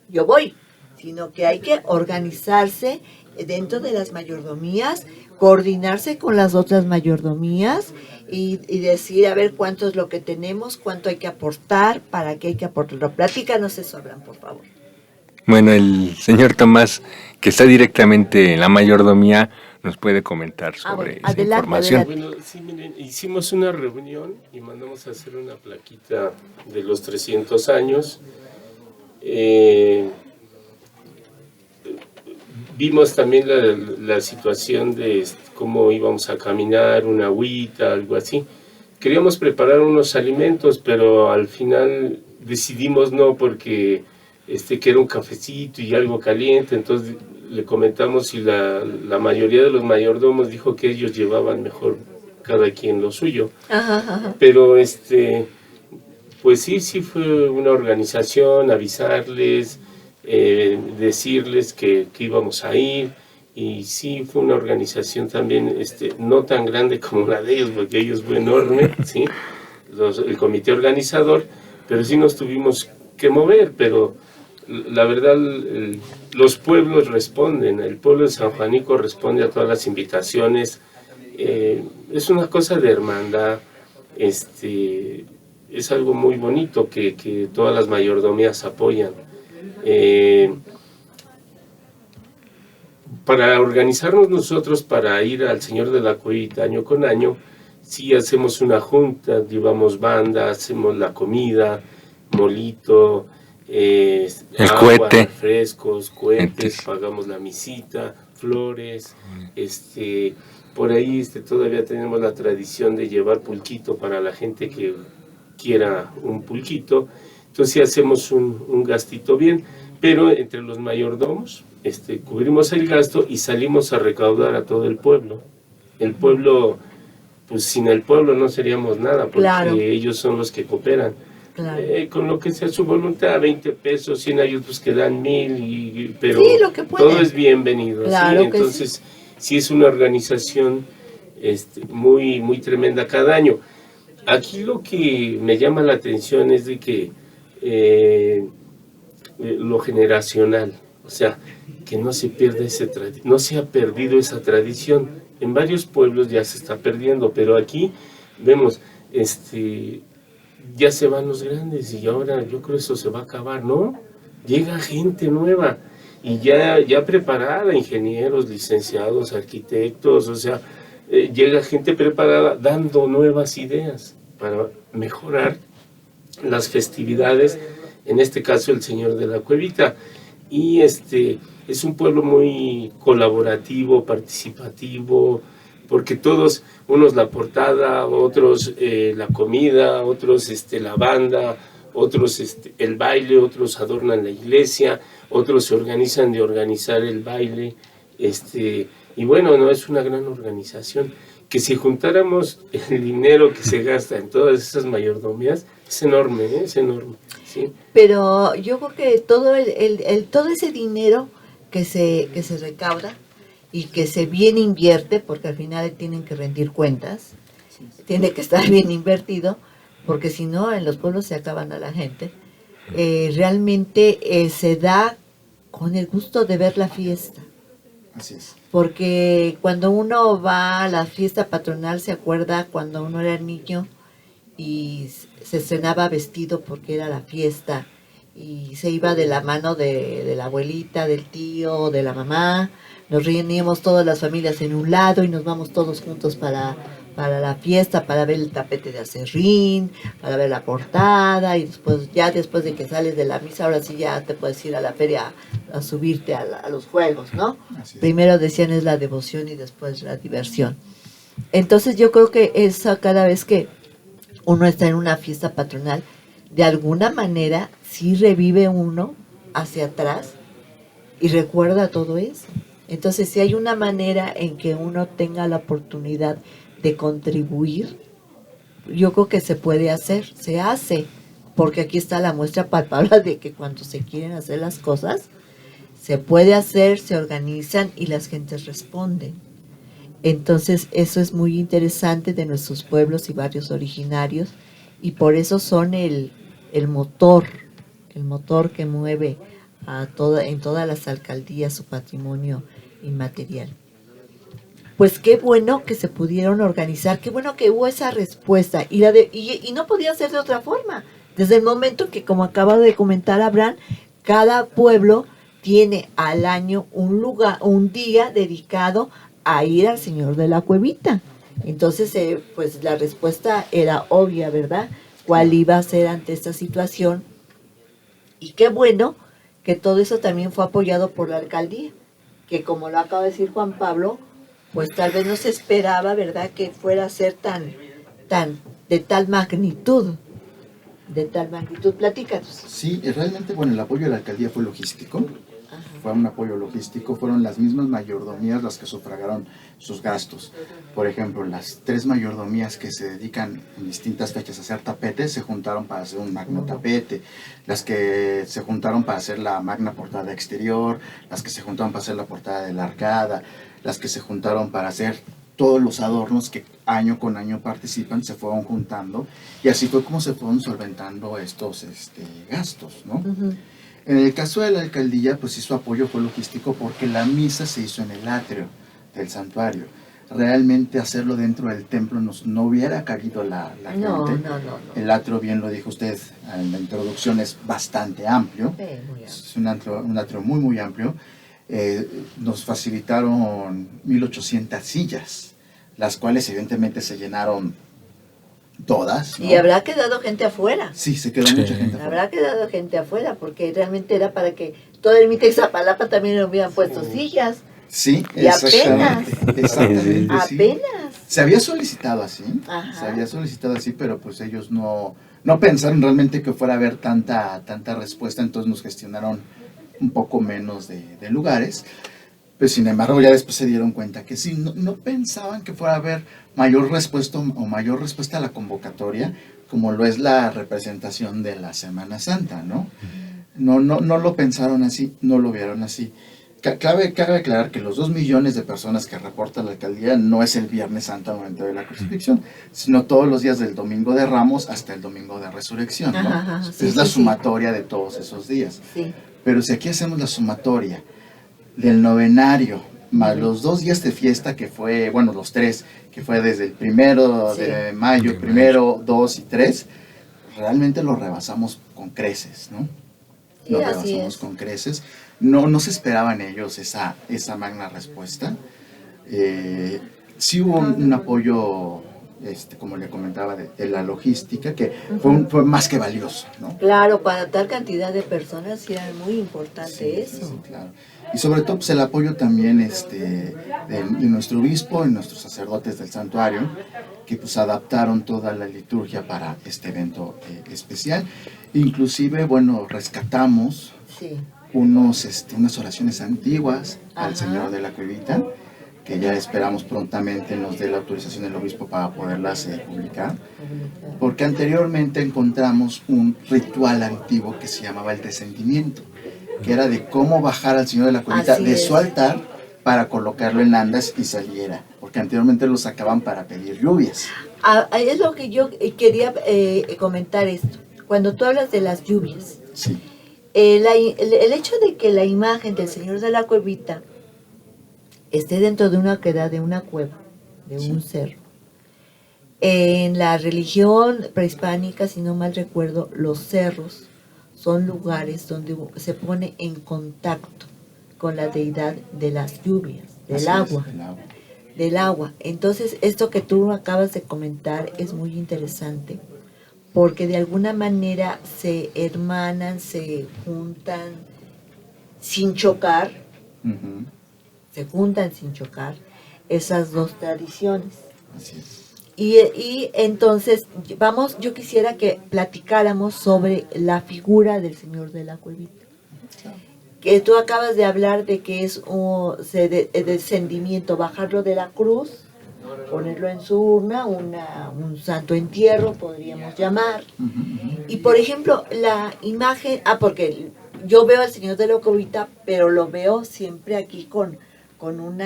yo voy, sino que hay que organizarse dentro de las mayordomías, coordinarse con las otras mayordomías y decir, a ver, cuánto es lo que tenemos, cuánto hay que aportar, para qué hay que aportar. Platícanos eso, Abraham, por favor. Bueno, el señor Tomás, que está directamente en la mayordomía, nos puede comentar sobre esa información. Bueno, sí, miren, hicimos una reunión y mandamos a hacer una plaquita de los 300 años. Vimos también la situación de cómo íbamos a caminar, una agüita, algo así. Queríamos preparar unos alimentos, pero al final decidimos no, porque que era un cafecito y algo caliente. Entonces le comentamos y la mayoría de los mayordomos dijo que ellos llevaban mejor cada quien lo suyo. Ajá. Pero pues sí fue una organización, avisarles. decirles que íbamos a ir. Y sí, fue una organización también no tan grande como la de ellos, porque ellos fue enorme, ¿sí? El comité organizador, pero sí nos tuvimos que mover, pero la verdad los pueblos responden, el pueblo de San Juanico responde a todas las invitaciones, es una cosa de hermandad, es algo muy bonito que todas las mayordomías apoyan. Para organizarnos nosotros para ir al Señor de la Cuevita año con año, sí hacemos una junta, llevamos banda, hacemos la comida, molito, agua, cohete, refrescos, cohetes, Entes. pagamos la misita, flores, por ahí todavía tenemos la tradición de llevar pulquito para la gente que quiera un pulquito, entonces sí hacemos un gastito bien, pero entre los mayordomos cubrimos el gasto y salimos a recaudar a todo el pueblo. El pueblo, pues sin el pueblo no seríamos nada, porque Claro. ellos son los que cooperan. Claro. Con lo que sea su voluntad, 20 pesos, 100 hay otros que dan 1000, pero Sí, lo que pueden. todo es bienvenido. Claro ¿sí? que Entonces, sí es una organización muy, muy tremenda cada año. Aquí lo que me llama la atención es de que lo generacional, o sea, que no se pierda no se ha perdido esa tradición. En varios pueblos ya se está perdiendo, pero aquí vemos, ya se van los grandes y ahora yo creo eso se va a acabar, ¿no? Llega gente nueva y ya preparada, ingenieros, licenciados, arquitectos, o sea, llega gente preparada dando nuevas ideas para mejorar las festividades, en este caso el Señor de la Cuevita. Y es un pueblo muy colaborativo, participativo, porque todos, unos la portada, otros la comida, otros la banda, otros el baile, otros adornan la iglesia, otros se organizan de organizar el baile, y bueno, no es una gran organización, que si juntáramos el dinero que se gasta en todas esas mayordomías, es enorme, es enorme, ¿sí? Pero yo creo que todo todo ese dinero que se recauda y que se bien invierte, porque al final tienen que rendir cuentas, tiene que estar bien invertido, porque si no en los pueblos se acaban a la gente, realmente se da con el gusto de ver la fiesta. Así es. Porque cuando uno va a la fiesta patronal, se acuerda cuando uno era niño y se estrenaba vestido porque era la fiesta y se iba de la mano de la abuelita, del tío, de la mamá, nos reuníamos todas las familias en un lado y nos vamos todos juntos para la fiesta, para ver el tapete de acerrín, para ver la portada y después de que sales de la misa, ahora sí ya te puedes ir a la feria a subirte a los juegos, ¿no? Así es. Primero decían es la devoción y después la diversión. Entonces yo creo que eso cada vez que uno está en una fiesta patronal, de alguna manera sí revive uno hacia atrás y recuerda todo eso. Entonces si hay una manera en que uno tenga la oportunidad de contribuir, yo creo que se puede hacer, se hace, porque aquí está la muestra palpable de que cuando se quieren hacer las cosas, se puede hacer, se organizan y las gentes responden. Entonces eso es muy interesante de nuestros pueblos y barrios originarios y por eso son el motor que mueve en todas las alcaldías su patrimonio inmaterial. Pues qué bueno que se pudieron organizar, qué bueno que hubo esa respuesta y no podía ser de otra forma. Desde el momento que, como acaba de comentar Abraham, cada pueblo tiene al año un día dedicado a ir al Señor de la Cuevita. Entonces, pues la respuesta era obvia, ¿verdad? ¿Cuál iba a ser ante esta situación? Y qué bueno que todo eso también fue apoyado por la alcaldía, que como lo acaba de decir Juan Pablo, pues tal vez no se esperaba, ¿verdad?, que fuera a ser de tal magnitud. Platícanos. Sí, realmente, bueno, el apoyo de la alcaldía fue logístico. fue un apoyo logístico, fueron las mismas mayordomías las que sufragaron sus gastos. Por ejemplo, las 3 mayordomías que se dedican en distintas fechas a hacer tapetes se juntaron para hacer un magno tapete, las que se juntaron para hacer la magna portada exterior, las que se juntaron para hacer la portada de la arcada, las que se juntaron para hacer todos los adornos que año con año participan, se fueron juntando, y así fue como se fueron solventando estos gastos, ¿no? En el caso de la alcaldía, pues sí, su apoyo fue logístico porque la misa se hizo en el atrio del santuario. Realmente hacerlo dentro del templo no hubiera cabido la gente. No. El atrio, bien lo dijo usted en la introducción, es bastante amplio. Muy amplio. Es un atrio muy, muy amplio. Nos facilitaron 1,800 sillas, las cuales evidentemente se llenaron todas, ¿no? Y habrá quedado gente afuera. Sí, se quedó mucha gente afuera. Habrá quedado gente afuera, porque realmente era para que todo el Mixtapalapa también le hubieran puesto sillas. Sí, Y apenas. Exactamente, sí. Apenas. Se había solicitado así, pero pues ellos no pensaron realmente que fuera a haber tanta respuesta, entonces nos gestionaron un poco menos de lugares. Pues sin embargo ya después se dieron cuenta que sí, no pensaban que fuera a haber mayor respuesta a la convocatoria, como lo es la representación de la Semana Santa, ¿no? No lo pensaron así, no lo vieron así. Cabe aclarar que los 2 millones de personas que reporta la alcaldía no es el Viernes Santo al momento de la crucifixión, sino todos los días del Domingo de Ramos hasta el Domingo de Resurrección, ¿no? Es la sumatoria de todos esos días. Sí. Pero si aquí hacemos la sumatoria del novenario, más los 2 días de fiesta que fue, bueno, los 3, que fue desde el 1 de mayo, 1, 2 y 3, realmente lo rebasamos con creces, ¿no? Sí, Lo así rebasamos es. con creces. No se esperaban ellos esa magna respuesta. Sí hubo un apoyo, como le comentaba, de la logística, que fue más que valioso, ¿no? Claro, para tal cantidad de personas sí era muy importante eso. Sí, claro. Y sobre todo pues, el apoyo también de nuestro obispo y nuestros sacerdotes del santuario, que pues adaptaron toda la liturgia para este evento especial. Inclusive, bueno, rescatamos Sí. unas oraciones antiguas al Ajá. Señor de la Cuevita, que ya esperamos prontamente nos dé la autorización del obispo para poderlas publicar, porque anteriormente encontramos un ritual antiguo que se llamaba el descendimiento, que era de cómo bajar al Señor de la Cuevita Así de es. su altar para colocarlo en andas y saliera, porque anteriormente lo sacaban para pedir lluvias. Es lo que yo quería comentar esto. Cuando tú hablas de las lluvias, Sí, el hecho de que la imagen del Señor de la Cuevita esté dentro de una cueva, de un cerro. En la religión prehispánica, si no mal recuerdo, los cerros son lugares donde se pone en contacto con la deidad de las lluvias, así es, del agua. Entonces, esto que tú acabas de comentar es muy interesante, porque de alguna manera se hermanan, se juntan sin chocar, Ujú, esas dos tradiciones. así es. Y entonces, yo quisiera que platicáramos sobre la figura del Señor de la Cuevita. Que tú acabas de hablar de que es el descendimiento, bajarlo de la cruz, ponerlo en su urna, un santo entierro, podríamos llamar. Y por ejemplo, la imagen, porque yo veo al Señor de la Cuevita, pero lo veo siempre aquí con un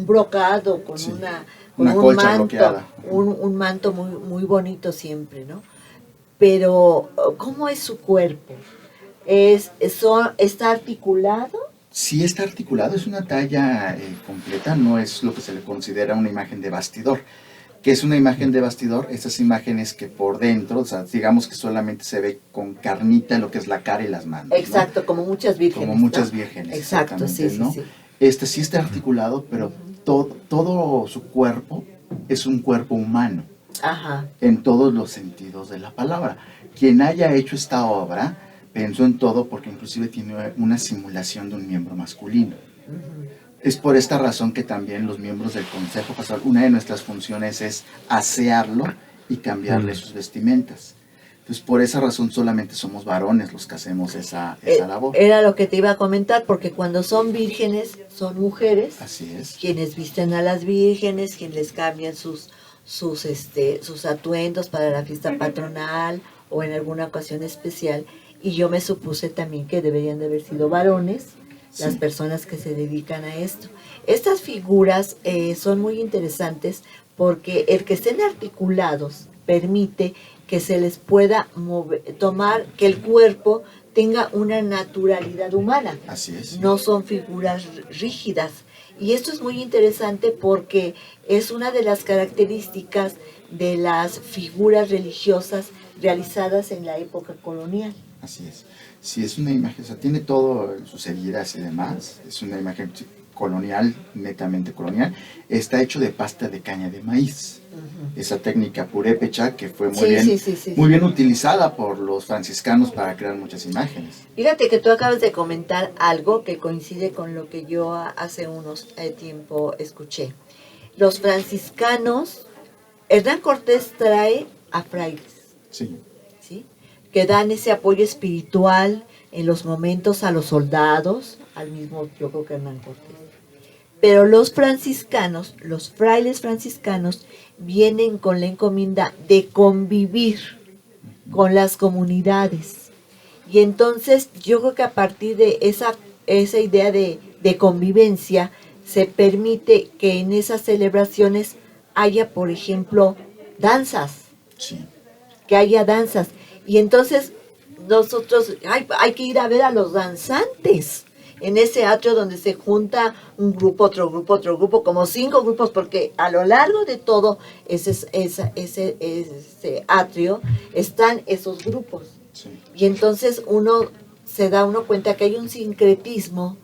brocado, con Sí, con una un colcha manto, bloqueada. un manto muy, muy bonito siempre, ¿no? Pero, ¿cómo es su cuerpo? ¿Está articulado? Sí está articulado, es una talla completa, no es lo que se le considera una imagen de bastidor. ¿Qué es una imagen de bastidor? Esas imágenes que por dentro, o sea, digamos que solamente se ve con carnita lo que es la cara y las manos, ¿no? Exacto, como muchas vírgenes. Como muchas ¿no? vírgenes. Exacto, sí, exactamente, sí, ¿no? sí. Este sí está articulado, pero todo su cuerpo es un cuerpo humano, Ajá. en todos los sentidos de la palabra. Quien haya hecho esta obra pensó en todo porque inclusive tiene una simulación de un miembro masculino. Es por esta razón que también los miembros del Consejo Pastoral, una de nuestras funciones es asearlo y cambiarle sus vestimentas. Entonces, por esa razón solamente somos varones los que hacemos esa labor. Era lo que te iba a comentar, porque cuando son vírgenes, son mujeres Así es. quienes visten a las vírgenes, quienes les cambian sus atuendos para la fiesta patronal o en alguna ocasión especial. Y yo me supuse también que deberían de haber sido varones las Sí. personas que se dedican a esto. Estas figuras son muy interesantes porque el que estén articulados permite que se les pueda tomar, que el cuerpo tenga una naturalidad humana. Así es. No son figuras rígidas. Y esto es muy interesante porque es una de las características de las figuras religiosas realizadas en la época colonial. Así es. Sí, es una imagen, o sea, tiene todo sus heridas y demás. Es una imagen colonial, netamente colonial. Está hecho de pasta de caña de maíz. Esa técnica purépecha que fue muy bien utilizada por los franciscanos para crear muchas imágenes. Fíjate que tú acabas de comentar algo que coincide con lo que yo hace unos tiempo escuché. Los franciscanos, Hernán Cortés trae a frailes, Sí. ¿sí?, que dan ese apoyo espiritual en los momentos a los soldados, al mismo, yo creo que Hernán Cortés. Pero los franciscanos, los frailes franciscanos, vienen con la encomienda de convivir con las comunidades. Y entonces yo creo que a partir de esa idea de convivencia, se permite que en esas celebraciones haya, por ejemplo, danzas, Sí. que haya danzas. Y entonces nosotros hay que ir a ver a los danzantes en ese atrio donde se junta un grupo, otro grupo, como 5 grupos, porque a lo largo de todo ese atrio están esos grupos. Sí. Y entonces se da uno cuenta que hay un sincretismo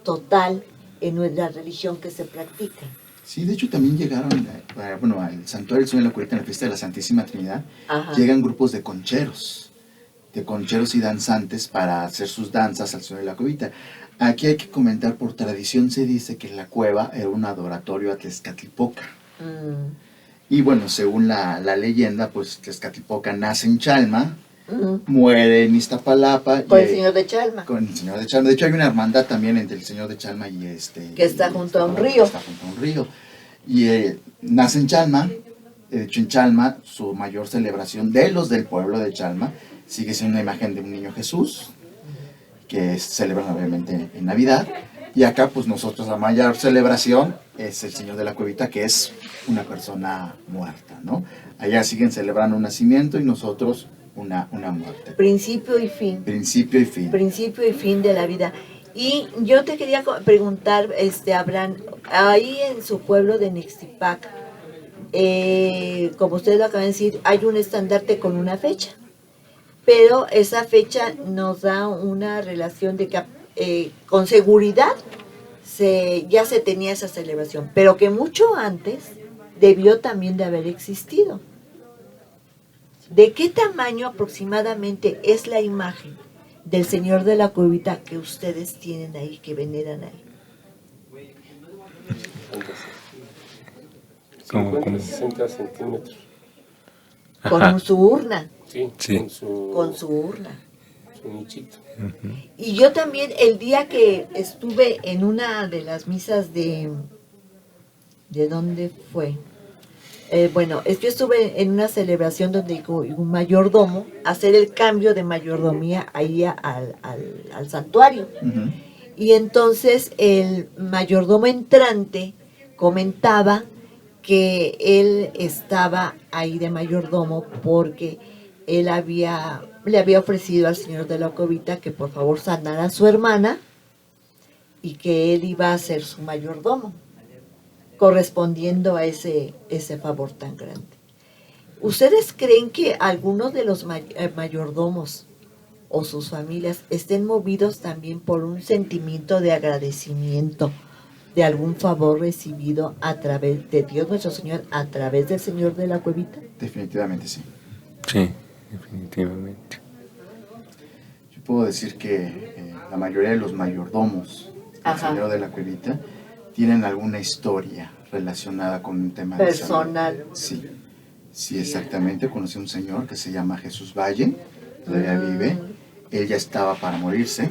total en la religión que se practica. Sí, de hecho también llegaron, al Santuario del Señor de la Cubita, en la fiesta de la Santísima Trinidad, Ajá. llegan grupos de concheros y danzantes para hacer sus danzas al Señor de la Cubita. Aquí hay que comentar, por tradición se dice que la cueva era un adoratorio a Tezcatlipoca. Y bueno, según la leyenda, pues Tezcatlipoca nace en Chalma, muere en Iztapalapa. Con el señor de Chalma. Con el señor de Chalma. De hecho hay una hermandad también entre el señor de Chalma y que está junto a un río. Está junto a un río. Y nace en Chalma. De hecho en Chalma su mayor celebración de los del pueblo de Chalma sigue siendo una imagen de un niño Jesús, que celebran obviamente en Navidad. Y acá pues nosotros la mayor celebración es el Señor de la Cuevita, que es una persona muerta, ¿no? Allá siguen celebrando un nacimiento y nosotros una muerte. Principio y fin. Principio y fin. Principio y fin de la vida. Y yo te quería preguntar, Abraham, ahí en su pueblo de Nextipac, como ustedes lo acaban de decir, hay un estandarte con una fecha. Pero esa fecha nos da una relación de que con seguridad ya se tenía esa celebración, pero que mucho antes debió también de haber existido. ¿De qué tamaño aproximadamente es la imagen del Señor de la Cuevita que ustedes tienen ahí, que veneran ahí? 50-60 centímetros. Con su urna. Sí, Sí. Con su urna. Su nichito. Y yo también, el día que estuve en una de las misas ¿de dónde fue? Yo estuve en una celebración donde un mayordomo, hacer el cambio de mayordomía ahí al santuario. Uh-huh. Y entonces el mayordomo entrante comentaba que él estaba ahí de mayordomo porque él le había ofrecido al señor de la Cuevita que por favor sanara a su hermana y que él iba a ser su mayordomo, correspondiendo a ese favor tan grande. ¿Ustedes creen que algunos de los mayordomos o sus familias estén movidos también por un sentimiento de agradecimiento de algún favor recibido a través de Dios nuestro Señor, a través del Señor de la Cuevita? Definitivamente sí. Sí, definitivamente. Yo puedo decir que la mayoría de los mayordomos del Señor de la Cuevita tienen alguna historia relacionada con un tema personal. de salud. Sí, Sí, exactamente. Conocí a un señor que se llama Jesús Valle, todavía vive. Él ya estaba para morirse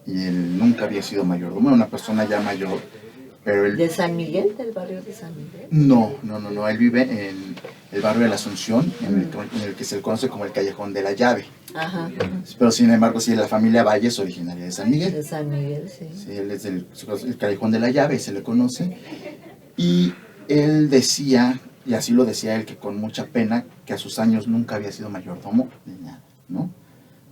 y él nunca había sido mayordomo, era una persona ya mayor, pero él... ¿De San Miguel, del barrio de San Miguel? No, él vive en el barrio de la Asunción, en el que se le conoce como el Callejón de la Llave. Ajá. Pero sin embargo, sí, la familia Valle es originaria de San Miguel. De San Miguel, sí. Sí, él es del el Callejón de la Llave, se le conoce. Y él decía, y así lo decía él, que con mucha pena, que a sus años nunca había sido mayordomo ni nada, ¿no?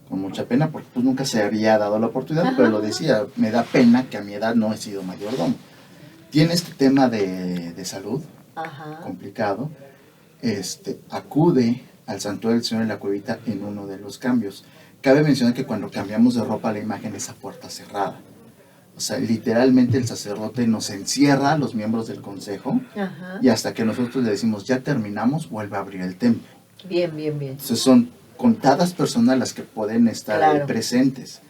Con mucha pena, porque pues nunca se había dado la oportunidad, Ajá. pero lo decía, me da pena que a mi edad no he sido mayordomo. Tiene este tema de salud Ajá. complicado, acude al santuario del Señor en la Cuevita en uno de los cambios. Cabe mencionar que cuando cambiamos de ropa la imagen es a puerta cerrada. O sea, literalmente el sacerdote nos encierra a los miembros del consejo Ajá. y hasta que nosotros le decimos ya terminamos, vuelve a abrir el templo. Bien. Entonces son contadas personas las que pueden estar ahí presentes.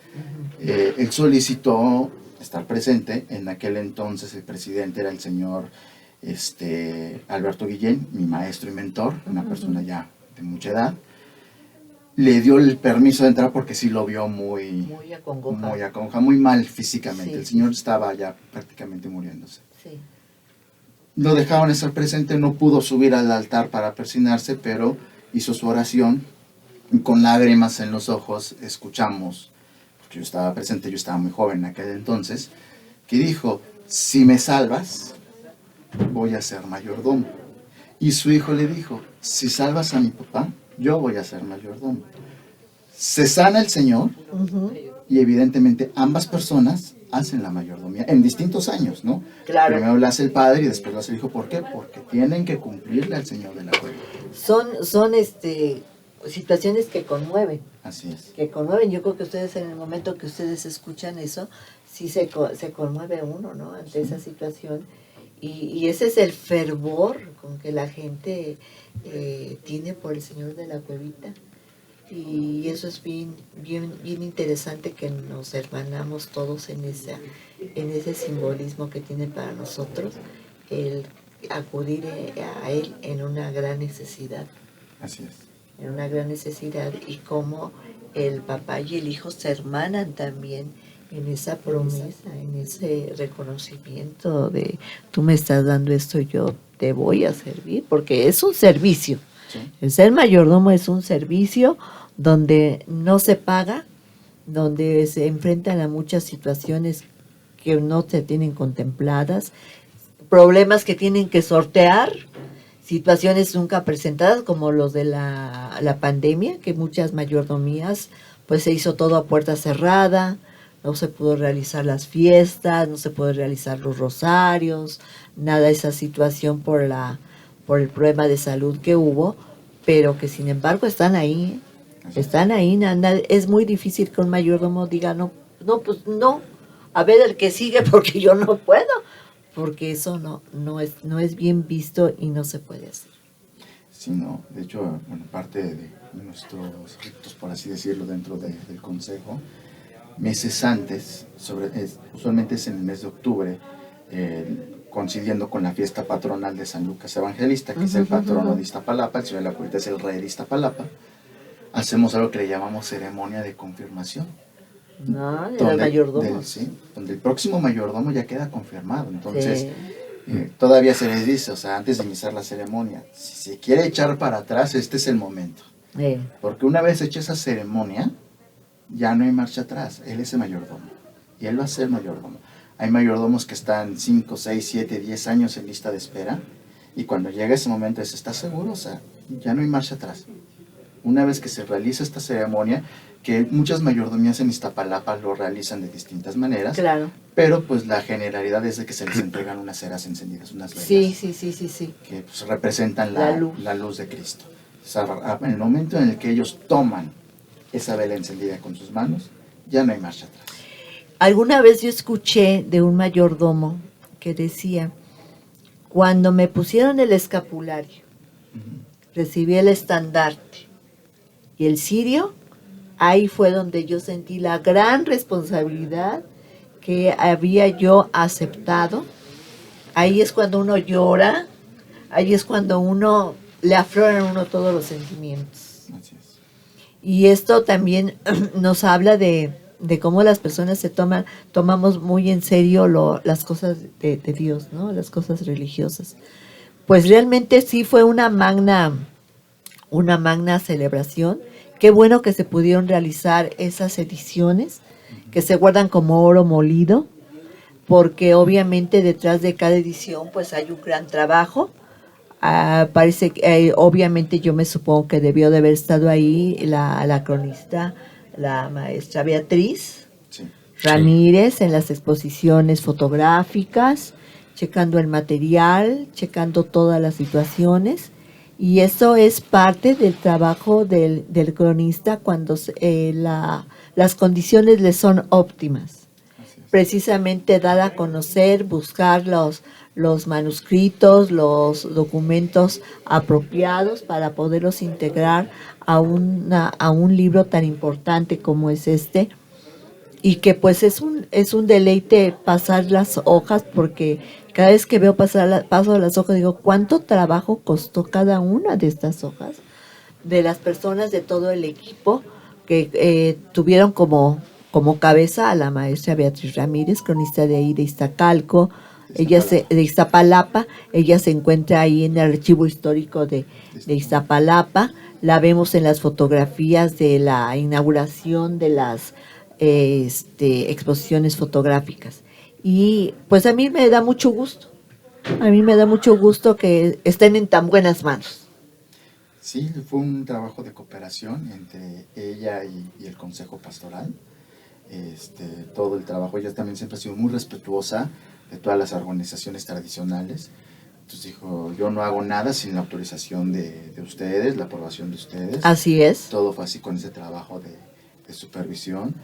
Él solicitó estar presente. En aquel entonces el presidente era el señor Alberto Guillén, mi maestro y mentor, una persona ya de mucha edad. Le dio el permiso de entrar porque sí lo vio muy acongoja, muy mal físicamente. Sí. El señor estaba ya prácticamente muriéndose. Sí. Lo dejaron estar presente, no pudo subir al altar para persinarse, pero hizo su oración. Con lágrimas en los ojos escuchamos, porque yo estaba presente, yo estaba muy joven en aquel entonces, que dijo, si me salvas, voy a ser mayordomo. Y su hijo le dijo, si salvas a mi papá, yo voy a ser mayordomo. Se sana el Señor y evidentemente ambas personas hacen la mayordomía en distintos años, ¿no? Claro. Primero lo hace el padre y después lo hace el hijo. ¿Por qué? Porque tienen que cumplirle al Señor de la cueva. Son situaciones que conmueven. Así es. Que conmueven. Yo creo que ustedes en el momento que ustedes escuchan eso, sí se conmueve uno, ¿no? Ante esa situación. Y ese es el fervor con que la gente tiene por el Señor de la Cuevita. Y eso es bien interesante, que nos hermanamos todos en ese simbolismo que tiene para nosotros el acudir a Él en una gran necesidad. Así es. En una gran necesidad, y cómo el papá y el hijo se hermanan también en esa promesa, en ese reconocimiento de tú me estás dando esto, yo te voy a servir, porque es un servicio. Sí. El ser mayordomo es un servicio donde no se paga, donde se enfrentan a muchas situaciones que no se tienen contempladas, problemas que tienen que sortear, situaciones nunca presentadas como los de la pandemia, que muchas mayordomías pues se hizo todo a puerta cerrada, no se pudo realizar las fiestas, no se pudo realizar los rosarios, nada de esa situación por el problema de salud que hubo, pero que sin embargo están ahí, es muy difícil que un mayordomo diga no, a ver el que sigue porque yo no puedo, porque eso no es bien visto y no se puede hacer. Sí, no, de hecho, bueno, parte de nuestros ritos, por así decirlo, dentro del consejo, meses antes, usualmente es en el mes de octubre, coincidiendo con la fiesta patronal de San Lucas Evangelista, que es el patrono de Iztapalapa, el Señor de la Cuevita es el rey de Iztapalapa, hacemos algo que le llamamos ceremonia de confirmación. No, de los mayordomos. Sí, donde el próximo mayordomo ya queda confirmado, entonces... Sí. Todavía se les dice, o sea, antes de iniciar la ceremonia, si se quiere echar para atrás, este es el momento. Porque una vez hecha esa ceremonia, ya no hay marcha atrás. Él es el mayordomo. Y él va a ser mayordomo. Hay mayordomos que están 5, 6, 7, 10 años en lista de espera. Y cuando llega ese momento, ¿estás seguro? O sea, ya no hay marcha atrás. Una vez que se realiza esta ceremonia, que muchas mayordomías en Iztapalapa lo realizan de distintas maneras. Claro. Pero pues la generalidad es de que se les entregan unas ceras encendidas, unas velas. Sí. Que pues, representan la luz de Cristo. O sea, en el momento en el que ellos toman esa vela encendida con sus manos, ya no hay marcha atrás. Alguna vez yo escuché de un mayordomo que decía, cuando me pusieron el escapulario, recibí el estandarte y el cirio, ahí fue donde yo sentí la gran responsabilidad que había yo aceptado. Ahí es cuando uno llora, ahí es cuando uno le afloran a uno todos los sentimientos. Así es. Y esto también nos habla de cómo las personas tomamos muy en serio las cosas de Dios, ¿no? Las cosas religiosas. Pues realmente sí fue una magna celebración. Qué bueno que se pudieron realizar esas ediciones, que se guardan como oro molido, porque obviamente detrás de cada edición pues hay un gran trabajo. Parece que obviamente yo me supongo que debió de haber estado ahí la cronista, la maestra Beatriz Ramírez, en las exposiciones fotográficas, checando el material, checando todas las situaciones, y eso es parte del trabajo del cronista cuando las condiciones le son óptimas. Precisamente dar a conocer, buscar los manuscritos, los documentos apropiados para poderlos integrar a un libro tan importante como es este, y que pues es un deleite pasar las hojas, porque cada vez que paso las hojas digo, ¿cuánto trabajo costó cada una de estas hojas? De las personas de todo el equipo que tuvieron como cabeza a la maestra Beatriz Ramírez, cronista de ahí de Iztacalco, de Iztapalapa. Ella se encuentra ahí en el archivo histórico de Iztapalapa. La vemos en las fotografías de la inauguración de las exposiciones fotográficas. Y pues a mí me da mucho gusto. A mí me da mucho gusto que estén en tan buenas manos. Sí, fue un trabajo de cooperación entre ella y el Consejo Pastoral. Todo el trabajo, ella también siempre ha sido muy respetuosa de todas las organizaciones tradicionales. Entonces dijo, yo no hago nada sin la autorización de ustedes, la aprobación de ustedes. Así es. Todo fue así con ese trabajo de supervisión.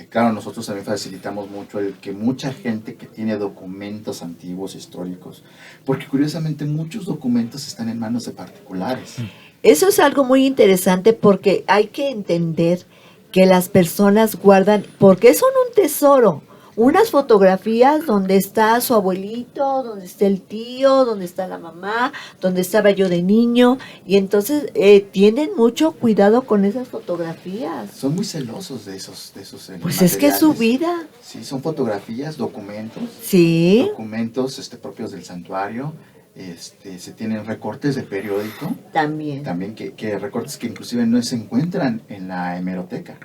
Claro, nosotros también facilitamos mucho el que mucha gente que tiene documentos antiguos, históricos, porque curiosamente muchos documentos están en manos de particulares. Eso es algo muy interesante, porque hay que entender que las personas guardan, porque son un tesoro, unas fotografías donde está su abuelito, donde está el tío, donde está la mamá, donde estaba yo de niño, y entonces tienen mucho cuidado con esas fotografías. Son muy celosos de esos pues materiales. Es que es su vida. Sí, son fotografías, documentos. Sí. Documentos propios del santuario. Se tienen recortes de periódico. También que recortes que inclusive no se encuentran en la hemeroteca.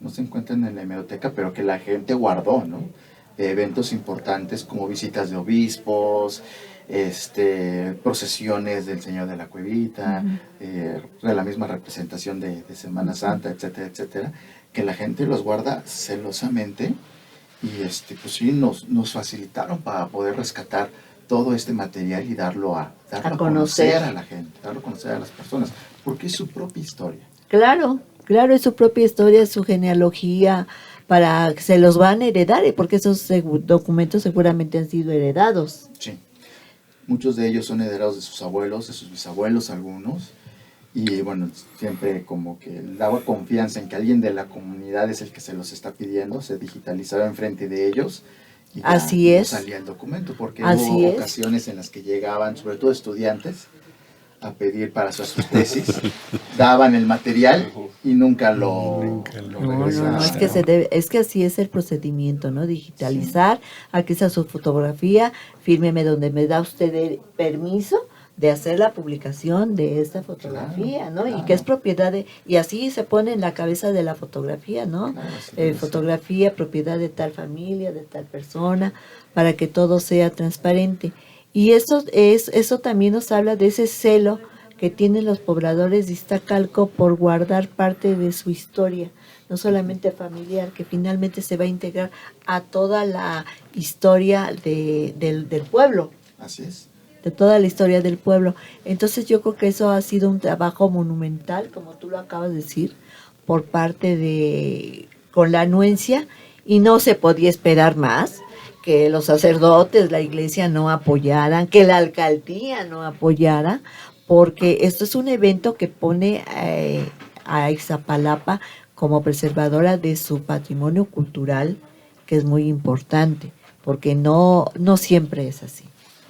No se encuentran en la hemeroteca, pero que la gente guardó, ¿no? De eventos importantes como visitas de obispos, procesiones del Señor de la Cuevita, de la misma representación de Semana Santa, etcétera, etcétera, que la gente los guarda celosamente, y pues sí, nos facilitaron para poder rescatar todo este material y darlo a conocer a la gente, darlo a conocer a las personas, porque es su propia historia. Claro, es su propia historia, su genealogía, para que se los van a heredar, porque esos documentos seguramente han sido heredados. Sí, muchos de ellos son heredados de sus abuelos, de sus bisabuelos algunos, y bueno, siempre como que daba confianza en que alguien de la comunidad es el que se los está pidiendo, se digitalizaba enfrente de ellos, y ya Así es. salía el documento, porque Así hubo es. ocasiones en las que llegaban, sobre todo estudiantes, a pedir para sus tesis, daban el material y nunca lo regresaban. Es que así es el procedimiento, ¿no? Digitalizar, aquí está su fotografía, fírmeme donde me da usted el permiso de hacer la publicación de esta fotografía, ¿no? Claro. Y que es propiedad y así se pone en la cabeza de la fotografía, ¿no? Claro, fotografía, propiedad de tal familia, de tal persona, para que todo sea transparente. Y eso también nos habla de ese celo que tienen los pobladores de Iztacalco por guardar parte de su historia, no solamente familiar, que finalmente se va a integrar a toda la historia del pueblo. Así es. De toda la historia del pueblo. Entonces yo creo que eso ha sido un trabajo monumental, como tú lo acabas de decir, por parte con la anuencia, y no se podía esperar más, que los sacerdotes, la iglesia no apoyaran, que la alcaldía no apoyara, porque esto es un evento que pone a Iztapalapa como preservadora de su patrimonio cultural, que es muy importante, porque no siempre es así.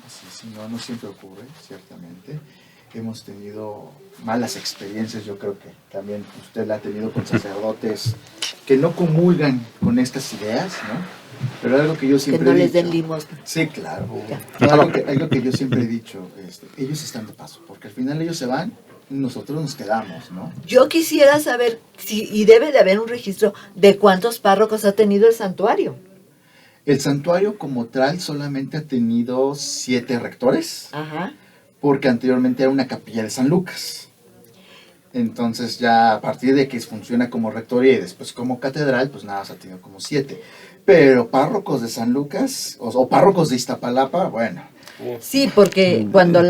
Así es, no siempre ocurre, ciertamente. hemos tenido malas experiencias, yo creo que también usted la ha tenido con sacerdotes que no comulgan con estas ideas, ¿no? Pero algo que yo Que siempre no he les dicho, den limosna. sí, claro. Ya. Algo que yo siempre he dicho, ellos están de paso, porque al final ellos se van y nosotros nos quedamos, ¿no? Yo quisiera saber si, y debe de haber un registro de cuántos párrocos ha tenido el santuario. El santuario como tal solamente ha tenido 7 rectores, Ajá. porque anteriormente era una capilla de San Lucas. Entonces ya a partir de que funciona como rectoría y después como catedral, pues nada, se ha tenido como 7. Pero párrocos de San Lucas o párrocos de Iztapalapa, bueno, Sí, porque cuando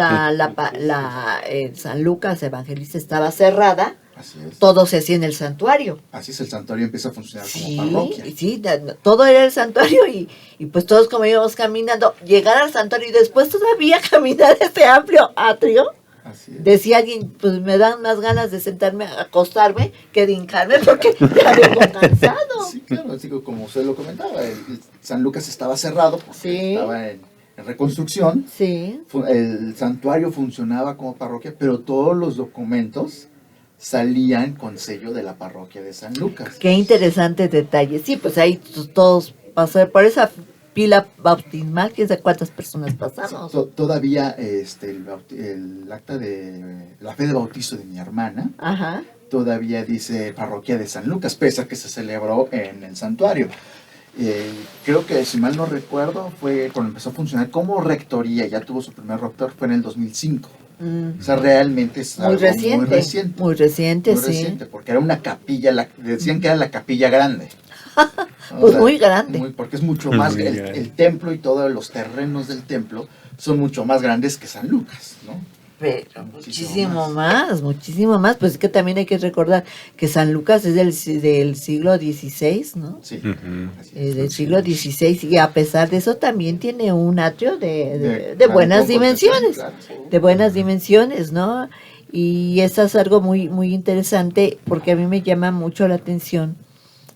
San Lucas Evangelista estaba cerrada, así es. todo se hacía en el santuario. Así es, el santuario empieza a funcionar como Sí, parroquia. sí, todo era el santuario y pues todos como íbamos caminando, llegar al santuario y después todavía caminar este amplio atrio. Así es. Decía alguien, pues me dan más ganas de sentarme, acostarme, que de hincarme porque ya vengo cansado. Sí, claro, así como usted lo comentaba, el San Lucas estaba cerrado porque Sí. estaba en reconstrucción. Sí. El santuario funcionaba como parroquia, pero todos los documentos salían con sello de la parroquia de San Lucas. Qué interesante detalle. Sí, pues ahí todos pasar por esa pila bautismal, quién sabe cuántas personas pasamos. Todavía el acta de la fe de bautizo de mi hermana Ajá. todavía dice parroquia de San Lucas, pese a que se celebró en el santuario. Creo que, si mal no recuerdo, fue cuando empezó a funcionar como rectoría, ya tuvo su primer rector, fue en el 2005. O sea, realmente es Muy algo reciente. muy reciente. Muy reciente, Muy sí. reciente, porque era una capilla, decían que era la capilla grande. ¿No? Pues muy grande. Porque es mucho más, Muy el grande. templo y todos los terrenos del templo son mucho más grandes que San Lucas, ¿no? Pero muchísimo más. Pues es que también hay que recordar que San Lucas es del siglo XVI, ¿no? Sí, Ujú. así es. Del siglo XVI, y a pesar de eso también tiene un atrio de Gran buenas connotación, dimensiones, claro. de buenas dimensiones, ¿no? Y eso es algo muy, muy interesante, porque a mí me llama mucho la atención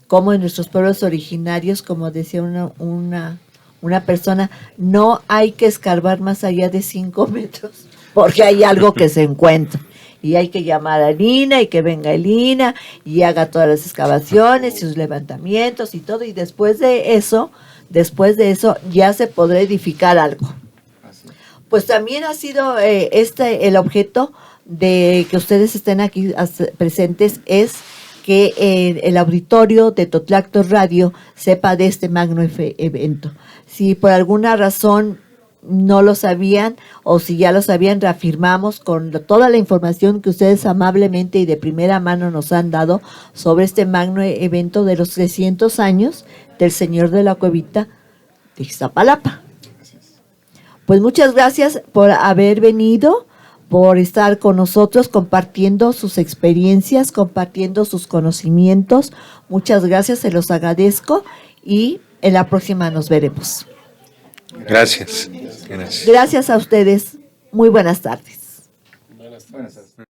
cómo en nuestros pueblos originarios, como decía una persona, no hay que escarbar más allá de 5 metros, porque hay algo que se encuentra. Y hay que llamar a Lina y que venga Lina y haga todas las excavaciones y sus levantamientos y todo. Y después de eso ya se podrá edificar algo. Así es. Pues también ha sido el objeto de que ustedes estén aquí presentes, es que el auditorio de Totlacto Radio sepa de este magno evento. Si por alguna razón no lo sabían, o si ya lo sabían, reafirmamos con toda la información que ustedes amablemente y de primera mano nos han dado sobre este magno evento de los 300 años del Señor de la Cuevita de Iztapalapa. Así es. Pues muchas gracias por haber venido, por estar con nosotros compartiendo sus experiencias, compartiendo sus conocimientos. Muchas gracias, se los agradezco y en la próxima nos veremos. Gracias. Gracias. Gracias a ustedes. Muy buenas tardes. Buenas tardes. Buenas tardes.